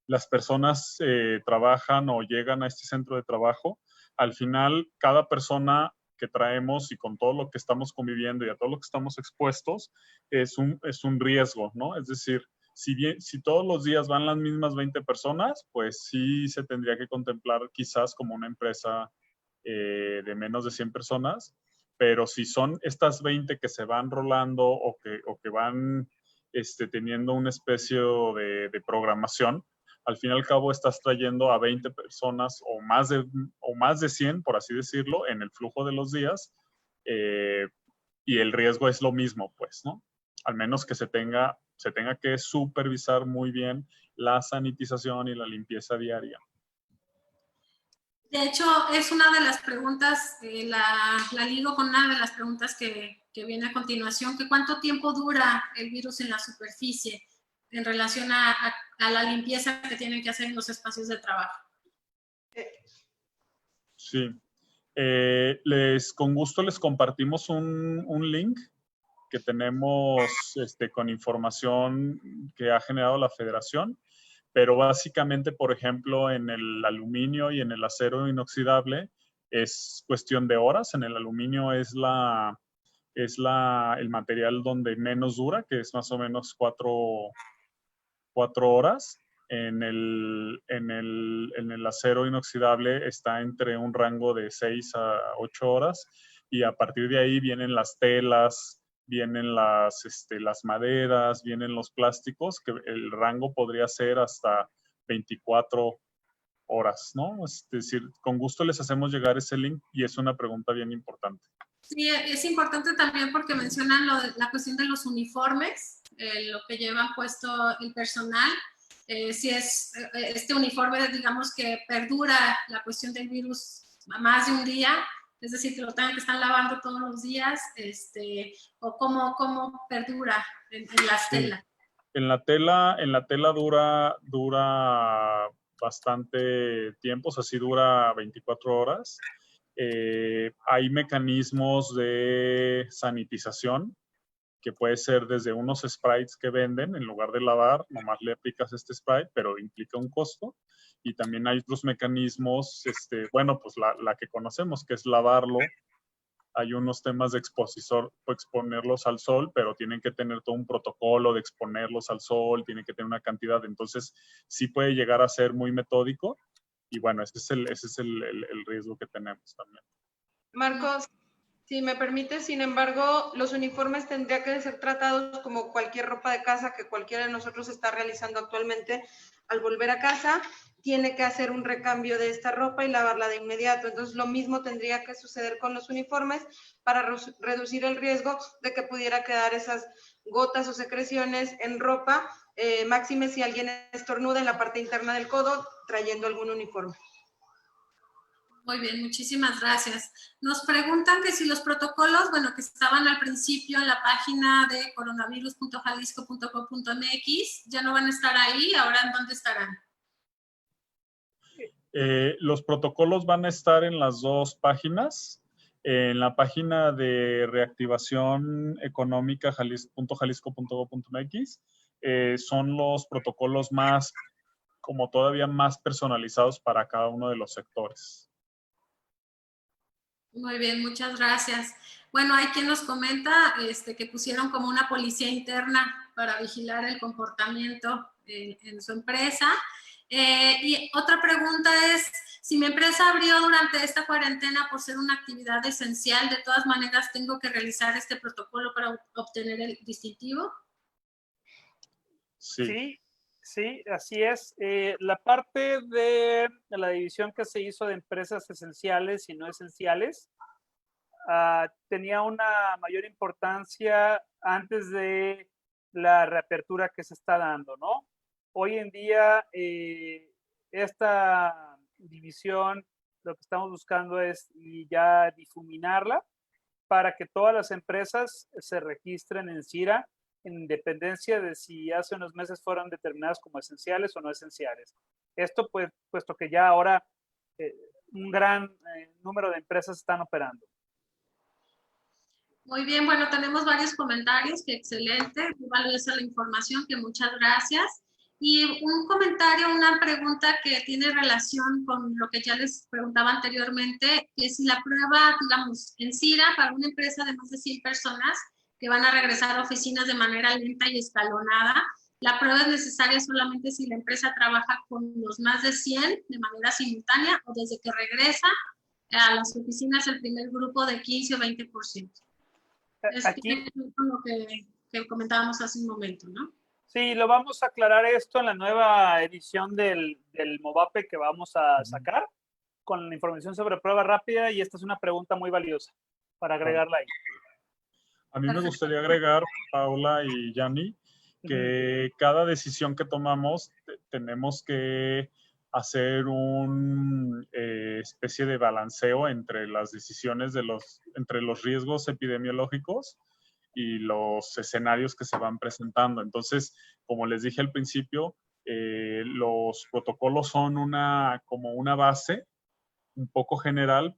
las personas trabajan o llegan a este centro de trabajo, al final cada persona que traemos y con todo lo que estamos conviviendo y a todo lo que estamos expuestos es un riesgo, ¿no? Es decir, si todos los días van las mismas 20 personas, pues sí se tendría que contemplar quizás como una empresa de menos de 100 personas, pero si son estas 20 que se van rolando o que van teniendo una especie de programación, al fin y al cabo estás trayendo a 20 personas o más de 100, por así decirlo, en el flujo de los días, y el riesgo es lo mismo, pues, ¿no? Al menos que se tenga que supervisar muy bien la sanitización y la limpieza diaria. De hecho, es una de las preguntas, la ligo con una de las preguntas que viene a continuación, que cuánto tiempo dura el virus en la superficie en relación a la limpieza que tienen que hacer en los espacios de trabajo. Sí. Con gusto les compartimos un link que tenemos con información que ha generado la federación, pero básicamente, por ejemplo, en el aluminio y en el acero inoxidable es cuestión de horas. En el aluminio es el material donde menos dura, que es más o menos 4 horas. En el acero inoxidable está entre un rango de 6 a 8 horas y a partir de ahí vienen las telas, vienen las maderas, vienen los plásticos, que el rango podría ser hasta 24 horas, ¿no? Es decir, con gusto les hacemos llegar ese link y es una pregunta bien importante. Sí, es importante también porque mencionan la cuestión de los uniformes, lo que llevan puesto el personal. Si es este uniforme, digamos, que perdura la cuestión del virus más de un día, es decir, que lo tengan que estar lavando todos los días, o cómo perdura en las telas. En la tela dura bastante tiempo, o sea, sí dura 24 horas. Hay mecanismos de sanitización que puede ser desde unos sprays que venden, en lugar de lavar, nomás le aplicas este spray, pero implica un costo. Y también hay otros mecanismos, bueno, pues la que conocemos, que es lavarlo. Hay unos temas de exponerlos al sol, pero tienen que tener todo un protocolo de exponerlos al sol, tienen que tener una cantidad. Entonces, sí puede llegar a ser muy metódico. Y bueno, ese es el riesgo que tenemos también. Marcos, si me permite, sin embargo, los uniformes tendrían que ser tratados como cualquier ropa de casa que cualquiera de nosotros está realizando actualmente. Al volver a casa, tiene que hacer un recambio de esta ropa y lavarla de inmediato. Entonces, lo mismo tendría que suceder con los uniformes para reducir el riesgo de que pudiera quedar esas gotas o secreciones en ropa, máxime si alguien estornuda en la parte interna del codo trayendo algún uniforme. Muy bien, muchísimas gracias. Nos preguntan que si los protocolos, bueno, que estaban al principio en la página de coronavirus.jalisco.com.mx, ya no van a estar ahí, ¿ahora en dónde estarán? Los protocolos van a estar en las dos páginas. En la página de reactivación económica .jalisco.gov.mx son los protocolos como todavía más personalizados para cada uno de los sectores. Muy bien, muchas gracias. Bueno, hay quien nos comenta que pusieron como una policía interna para vigilar el comportamiento en su empresa. Y otra pregunta es, si mi empresa abrió durante esta cuarentena por ser una actividad esencial, ¿de todas maneras tengo que realizar este protocolo para obtener el distintivo? Sí. Sí, sí, así es. La parte de la división que se hizo de empresas esenciales y no esenciales tenía una mayor importancia antes de la reapertura que se está dando, ¿no? Hoy en día, esta división, lo que estamos buscando es ya difuminarla para que todas las empresas se registren en CIRA, en independencia de si hace unos meses fueron determinadas como esenciales o no esenciales. Esto, pues, puesto que ya ahora un gran número de empresas están operando. Muy bien, bueno, tenemos varios comentarios, que excelente, muy valiosa la información, que muchas gracias. Y un comentario, una pregunta que tiene relación con lo que ya les preguntaba anteriormente, que si la prueba, digamos, en CIRA, para una empresa de más de 100 personas que van a regresar a oficinas de manera lenta y escalonada, la prueba es necesaria solamente si la empresa trabaja con los más de 100 de manera simultánea o desde que regresa a las oficinas el primer grupo de 15 o 20%. Es Aquí, lo que comentábamos hace un momento, ¿no? sí, lo vamos a aclarar esto en la nueva edición del MOVAPE que vamos a sacar con la información sobre prueba rápida, y esta es una pregunta muy valiosa para agregarla ahí. A mí me gustaría agregar, Paula y Yanni, que cada decisión que tomamos tenemos que hacer una especie de balanceo entre las decisiones entre los riesgos epidemiológicos y los escenarios que se van presentando. Entonces, como les dije al principio, los protocolos son como una base un poco general,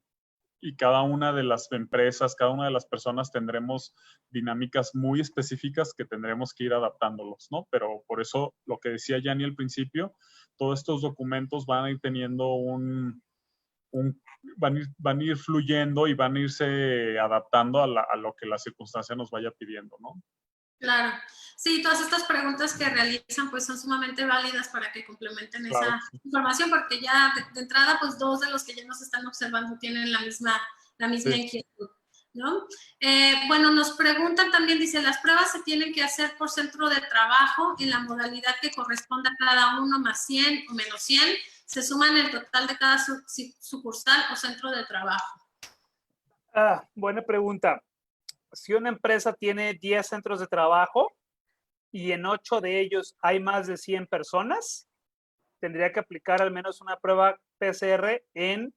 y cada una de las empresas, cada una de las personas tendremos dinámicas muy específicas que tendremos que ir adaptándolos, ¿no? Pero por eso, lo que decía Yanni al principio, todos estos documentos van a ir teniendo van a ir fluyendo y van a irse adaptando a lo que la circunstancia nos vaya pidiendo, ¿no? Claro. Sí, todas estas preguntas que realizan pues son sumamente válidas para que complementen esa información, porque ya de entrada pues dos de los que ya nos están observando tienen la misma inquietud, ¿no? Bueno, nos preguntan también, dice, las pruebas se tienen que hacer por centro de trabajo en la modalidad que corresponda a cada uno, más 100 o menos 100, se suman el total de cada sucursal o centro de trabajo. Buena pregunta. Si una empresa tiene 10 centros de trabajo y en 8 de ellos hay más de 100 personas, tendría que aplicar al menos una prueba PCR en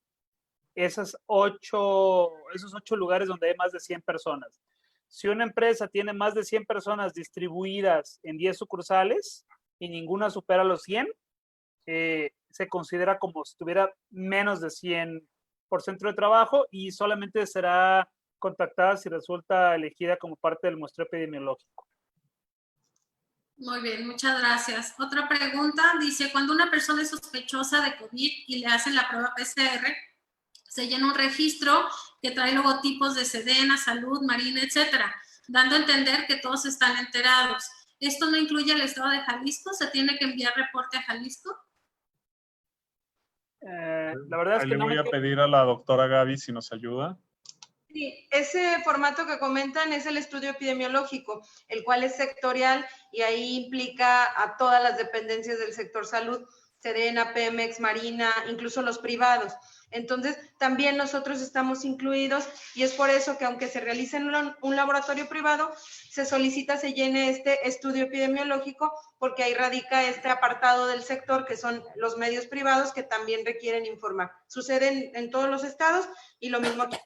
esos 8 lugares donde hay más de 100 personas. Si una empresa tiene más de 100 personas distribuidas en 10 sucursales y ninguna supera los 100, se considera como si tuviera menos de 100 por centro de trabajo, y solamente será contactada si resulta elegida como parte del muestreo epidemiológico. Muy bien, muchas gracias. Otra pregunta, dice, cuando una persona es sospechosa de COVID y le hacen la prueba PCR, se llena un registro que trae logotipos de Sedena, Salud, Marina, etcétera, dando a entender que todos están enterados. ¿Esto no incluye el estado de Jalisco? ¿Se tiene que enviar reporte a Jalisco? La verdad es Ahí que le no voy a pedir a la doctora Gaby si nos ayuda. Sí, ese formato que comentan es el estudio epidemiológico, el cual es sectorial y ahí implica a todas las dependencias del sector salud, Sedena, Pemex, Marina, incluso los privados. Entonces, también nosotros estamos incluidos, y es por eso que aunque se realice en un laboratorio privado, se solicita, se llene este estudio epidemiológico, porque ahí radica este apartado del sector, que son los medios privados que también requieren informar. Sucede en todos los estados y lo mismo aquí.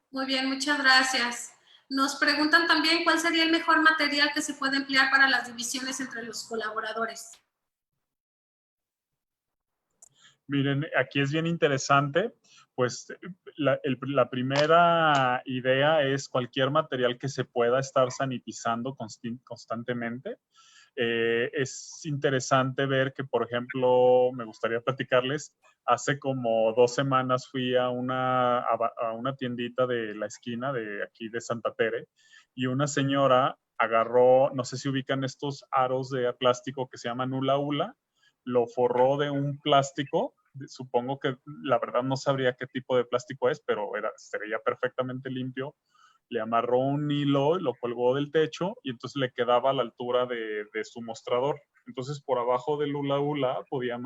Muy bien, muchas gracias. Nos preguntan también cuál sería el mejor material que se puede emplear para las divisiones entre los colaboradores. Miren, aquí es bien interesante, pues la primera idea es cualquier material que se pueda estar sanitizando constantemente. Es interesante ver que, por ejemplo, me gustaría platicarles, hace como 2 semanas fui a una tiendita de la esquina de aquí de Santa Tere, y una señora agarró, no sé si ubican estos aros de plástico que se llaman hula hula, lo forró de un plástico, supongo que la verdad no sabría qué tipo de plástico es, pero se veía perfectamente limpio, le amarró un hilo, lo colgó del techo y entonces le quedaba a la altura de su mostrador. Entonces por abajo del hula hula podía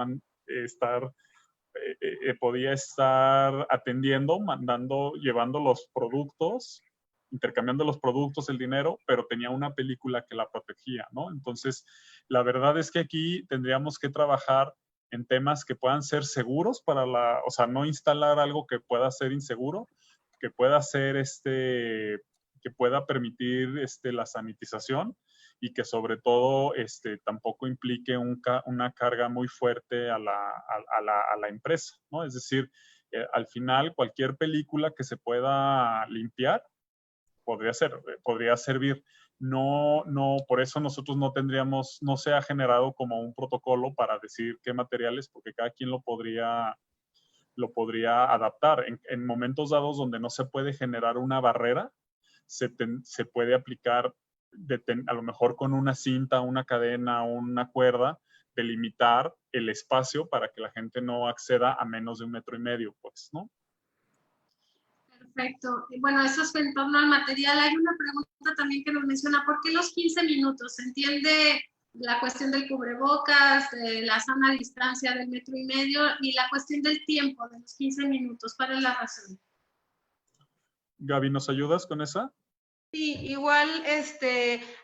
estar atendiendo, mandando, llevando los productos, intercambiando los productos, el dinero, pero tenía una película que la protegía, ¿no? Entonces, la verdad es que aquí tendríamos que trabajar en temas que puedan ser seguros o sea, no instalar algo que pueda ser inseguro, que pueda ser que pueda permitir la sanitización y que sobre todo tampoco implique una carga muy fuerte a la empresa, ¿no? Es decir, al final cualquier película que se pueda limpiar podría servir. No, por eso nosotros no se ha generado como un protocolo para decir qué materiales, porque cada quien lo podría adaptar. En momentos dados donde no se puede generar una barrera, se puede aplicar a lo mejor con una cinta, una cadena, una cuerda, delimitar el espacio para que la gente no acceda a menos de 1,5 metros, pues, ¿no? Perfecto. Bueno, eso es en torno al material. Hay una pregunta también que nos menciona, ¿por qué los 15 minutos? ¿Se entiende la cuestión del cubrebocas, de la sana distancia del 1,5 metros y la cuestión del tiempo de los 15 minutos? ¿Cuál es la razón? Gaby, ¿nos ayudas con esa? Sí, igual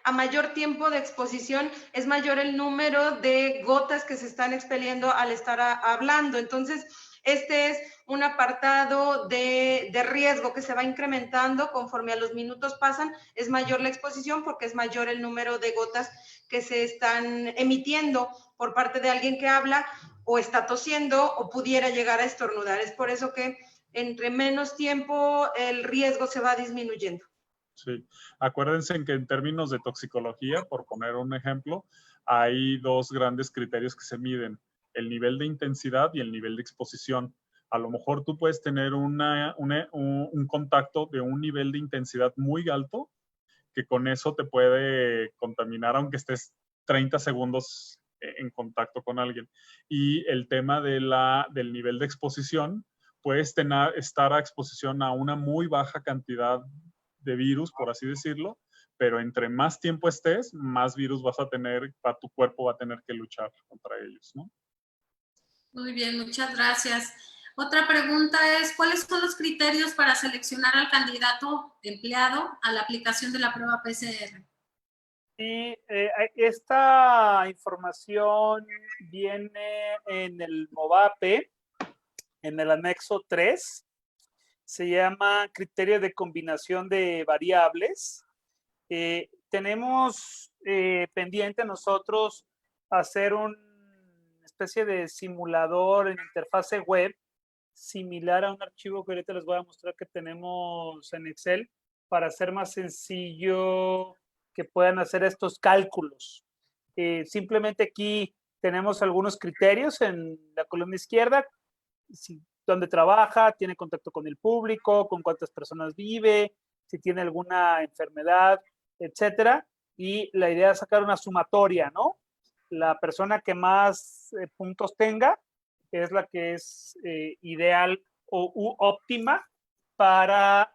a mayor tiempo de exposición es mayor el número de gotas que se están expeliendo al estar hablando. Entonces, este es un apartado de riesgo que se va incrementando conforme a los minutos pasan. Es mayor la exposición porque es mayor el número de gotas que se están emitiendo por parte de alguien que habla o está tosiendo o pudiera llegar a estornudar. Es por eso que entre menos tiempo el riesgo se va disminuyendo. Sí, acuérdense que en términos de toxicología, por poner un ejemplo, hay 2 grandes criterios que se miden, el nivel de intensidad y el nivel de exposición. A lo mejor tú puedes tener un contacto de un nivel de intensidad muy alto, que con eso te puede contaminar aunque estés 30 segundos en contacto con alguien. Y el tema del nivel de exposición, puedes estar a exposición a una muy baja cantidad de virus, por así decirlo, pero entre más tiempo estés, más virus vas a tener, tu cuerpo va a tener que luchar contra ellos, ¿no? Muy bien, muchas gracias. Otra pregunta es, ¿cuáles son los criterios para seleccionar al candidato empleado a la aplicación de la prueba PCR? Y esta información viene en el MOVAPE, en el anexo 3. Se llama criterio de combinación de variables. Tenemos pendiente nosotros hacer una especie de simulador en interfase web similar a un archivo que ahorita les voy a mostrar que tenemos en Excel para hacer más sencillo que puedan hacer estos cálculos. Simplemente aquí tenemos algunos criterios en la columna izquierda, dónde trabaja, tiene contacto con el público, con cuántas personas vive, si tiene alguna enfermedad, etcétera. Y la idea es sacar una sumatoria, ¿no? La persona que más puntos tenga es la que es ideal o óptima para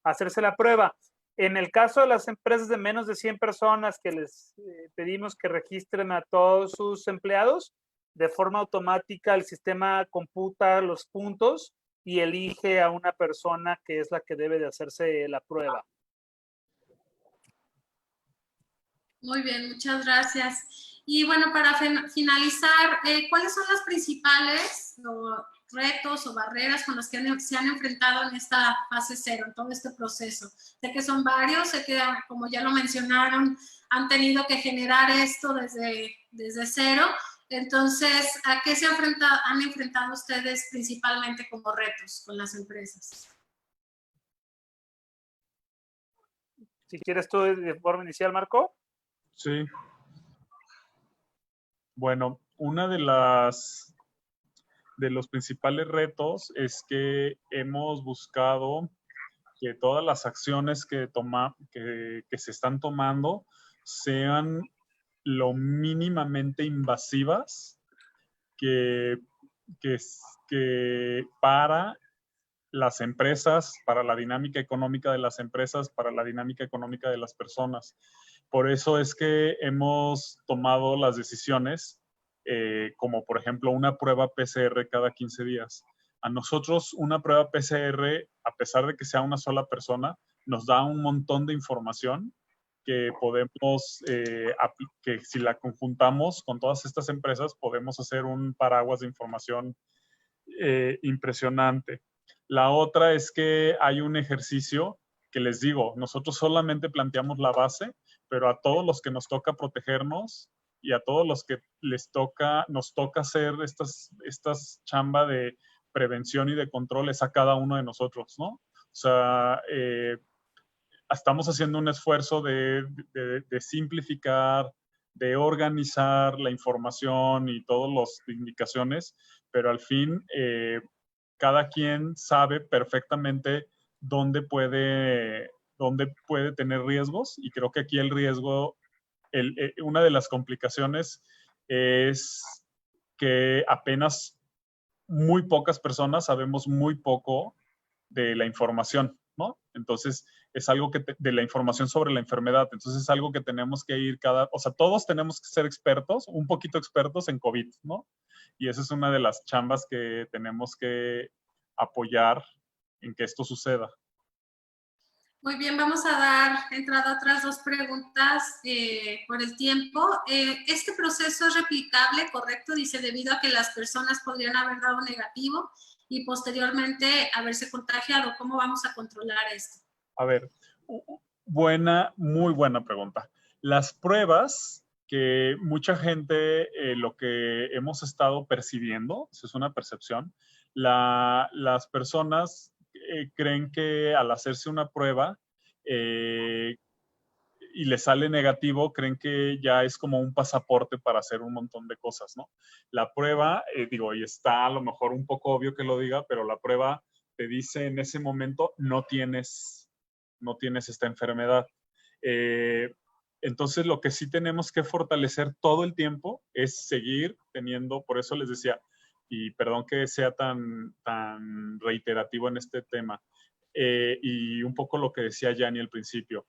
hacerse la prueba. En el caso de las empresas de menos de 100 personas que les pedimos que registren a todos sus empleados, de forma automática el sistema computa los puntos y elige a una persona que es la que debe de hacerse la prueba. Muy bien, muchas gracias. Y bueno, para finalizar, ¿cuáles son los principales retos o barreras con las que se han enfrentado en esta fase 0, en todo este proceso? Sé que son varios, sé que, como ya lo mencionaron, han tenido que generar esto desde cero. Entonces, ¿a qué se han enfrentado ustedes principalmente como retos con las empresas? Si quieres tú de forma inicial, Marco. Sí. Bueno, una de los principales retos es que hemos buscado que todas las acciones que se están tomando sean lo mínimamente invasivas que para las empresas, para la dinámica económica de las empresas, para la dinámica económica de las personas. Por eso es que hemos tomado las decisiones, como por ejemplo una prueba PCR cada 15 días. A nosotros una prueba PCR, a pesar de que sea una sola persona, nos da un montón de información que podemos, que si la conjuntamos con todas estas empresas, podemos hacer un paraguas de información impresionante. La otra es que hay un ejercicio que les digo, nosotros solamente planteamos la base, pero a todos los que nos toca protegernos y a todos los que nos toca hacer estas chamba de prevención y de control es a cada uno de nosotros, ¿no? O sea, estamos haciendo un esfuerzo de simplificar, de organizar la información y todas las indicaciones, pero al fin cada quien sabe perfectamente dónde puede tener riesgos, y creo que aquí el riesgo, una de las complicaciones es que apenas muy pocas personas sabemos muy poco de la información, ¿no? Entonces, es algo de la información sobre la enfermedad. Entonces, es algo que tenemos que ir o sea, todos tenemos que ser expertos, un poquito expertos en COVID, ¿no? Y esa es una de las chambas que tenemos que apoyar en que esto suceda. Muy bien, vamos a dar entrada a otras 2 preguntas por el tiempo. ¿Este proceso es replicable, correcto? Dice, debido a que las personas podrían haber dado negativo y posteriormente haberse contagiado. ¿Cómo vamos a controlar esto? A ver, muy buena pregunta. Las pruebas que mucha gente, lo que hemos estado percibiendo, eso es una percepción, las personas creen que al hacerse una prueba y le sale negativo, creen que ya es como un pasaporte para hacer un montón de cosas, ¿no? La prueba, y está a lo mejor un poco obvio que lo diga, pero la prueba te dice en ese momento, no tienes esta enfermedad. Entonces, lo que sí tenemos que fortalecer todo el tiempo es seguir teniendo, por eso les decía, y perdón que sea tan reiterativo en este tema, y un poco lo que decía Yanni al principio,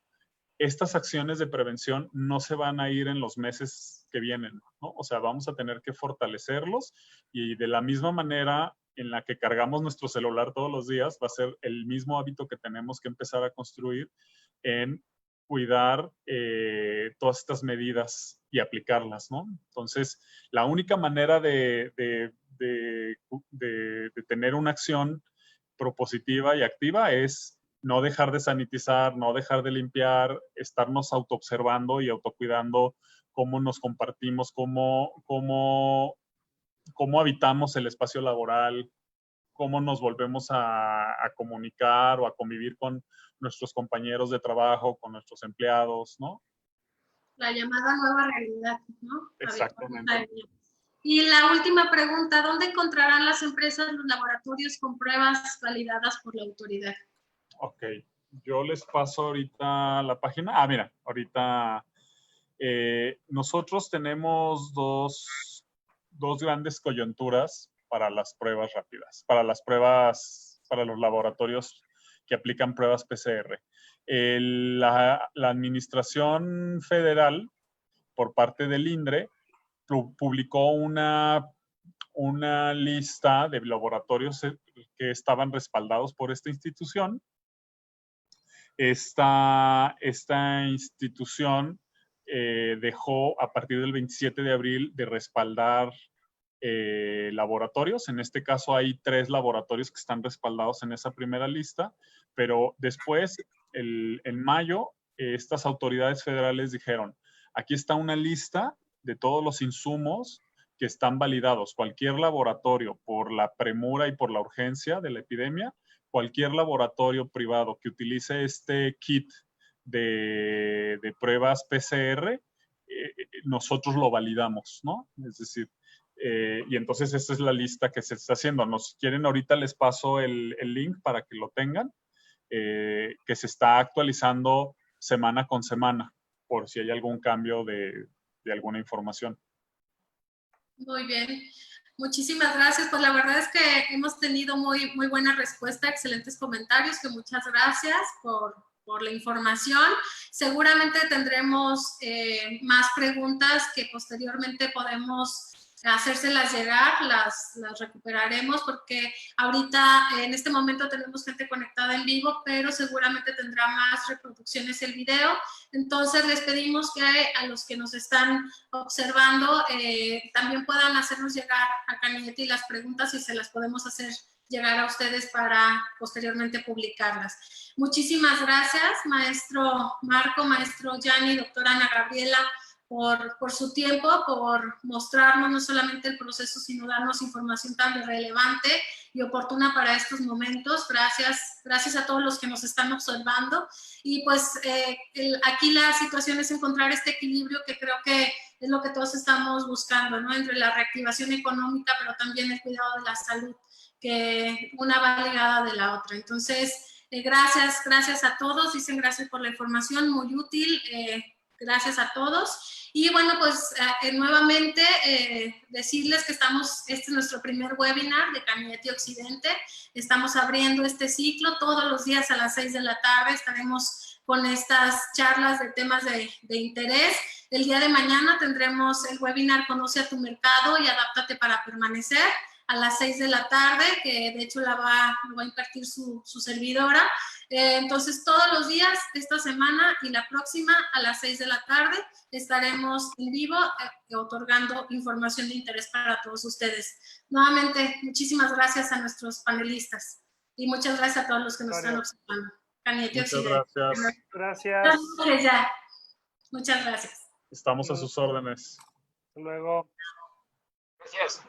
estas acciones de prevención no se van a ir en los meses que vienen, ¿no? O sea, vamos a tener que fortalecerlos, y de la misma manera en la que cargamos nuestro celular todos los días, va a ser el mismo hábito que tenemos que empezar a construir en cuidar todas estas medidas y aplicarlas, ¿no? Entonces, la única manera de tener una acción propositiva y activa es no dejar de sanitizar, no dejar de limpiar, estarnos autoobservando y autocuidando cómo nos compartimos, cómo habitamos el espacio laboral, cómo nos volvemos a comunicar o a convivir con nuestros compañeros de trabajo, con nuestros empleados, ¿no? La llamada nueva realidad, ¿no? Exactamente. Y la última pregunta, ¿dónde encontrarán las empresas los laboratorios con pruebas validadas por la autoridad? Ok, yo les paso ahorita la página. Ah, mira, ahorita nosotros tenemos dos grandes coyunturas para las pruebas rápidas, para los laboratorios que aplican pruebas PCR. La administración federal, por parte del INDRE, publicó una lista de laboratorios que estaban respaldados por esta institución. Esta institución dejó a partir del 27 de abril de respaldar laboratorios. En este caso hay 3 laboratorios que están respaldados en esa primera lista, pero después, en mayo, estas autoridades federales dijeron, aquí está una lista de todos los insumos que están validados. Cualquier laboratorio, por la premura y por la urgencia de la epidemia, cualquier laboratorio privado que utilice este kit de pruebas PCR, nosotros lo validamos, ¿no? Es decir, y entonces esta es la lista que se está haciendo. Nos quieren, ahorita les paso el link para que lo tengan. que se está actualizando semana con semana, por si hay algún cambio de alguna información. Muy bien. Muchísimas gracias. Pues la verdad es que hemos tenido muy buena respuesta, excelentes comentarios, que muchas gracias por la información. Seguramente tendremos más preguntas que posteriormente podemos hacérselas llegar, las recuperaremos, porque ahorita en este momento tenemos gente conectada en vivo, pero seguramente tendrá más reproducciones el video. Entonces les pedimos que a los que nos están observando también puedan hacernos llegar a Cañete las preguntas y se las podemos hacer llegar a ustedes para posteriormente publicarlas. Muchísimas gracias, maestro Marco, maestro Gianni, doctora Ana Gabriela, por su tiempo, por mostrarnos no solamente el proceso, sino darnos información tan relevante y oportuna para estos momentos. Gracias a todos los que nos están observando. Y pues aquí la situación es encontrar este equilibrio que creo que es lo que todos estamos buscando, ¿no? Entre la reactivación económica, pero también el cuidado de la salud, que una va ligada de la otra. Entonces, gracias a todos. Dicen gracias por la información, muy útil. Gracias a todos. Y bueno, pues nuevamente decirles que este es nuestro primer webinar de Cañete Occidente. Estamos abriendo este ciclo todos los días a las 6 de la tarde. Estaremos con estas charlas de temas de interés. El día de mañana tendremos el webinar Conoce a tu mercado y adáptate para permanecer a las 6 de la tarde, que de hecho lo va a impartir su servidora. Entonces, todos los días, esta semana y la próxima, a las 6 de la tarde, estaremos en vivo otorgando información de interés para todos ustedes. Nuevamente, muchísimas gracias a nuestros panelistas y muchas gracias a todos los que nos están observando. Cañete Occidente. Gracias. Gracias. Muchas gracias. Estamos a sus órdenes. Hasta luego. Gracias.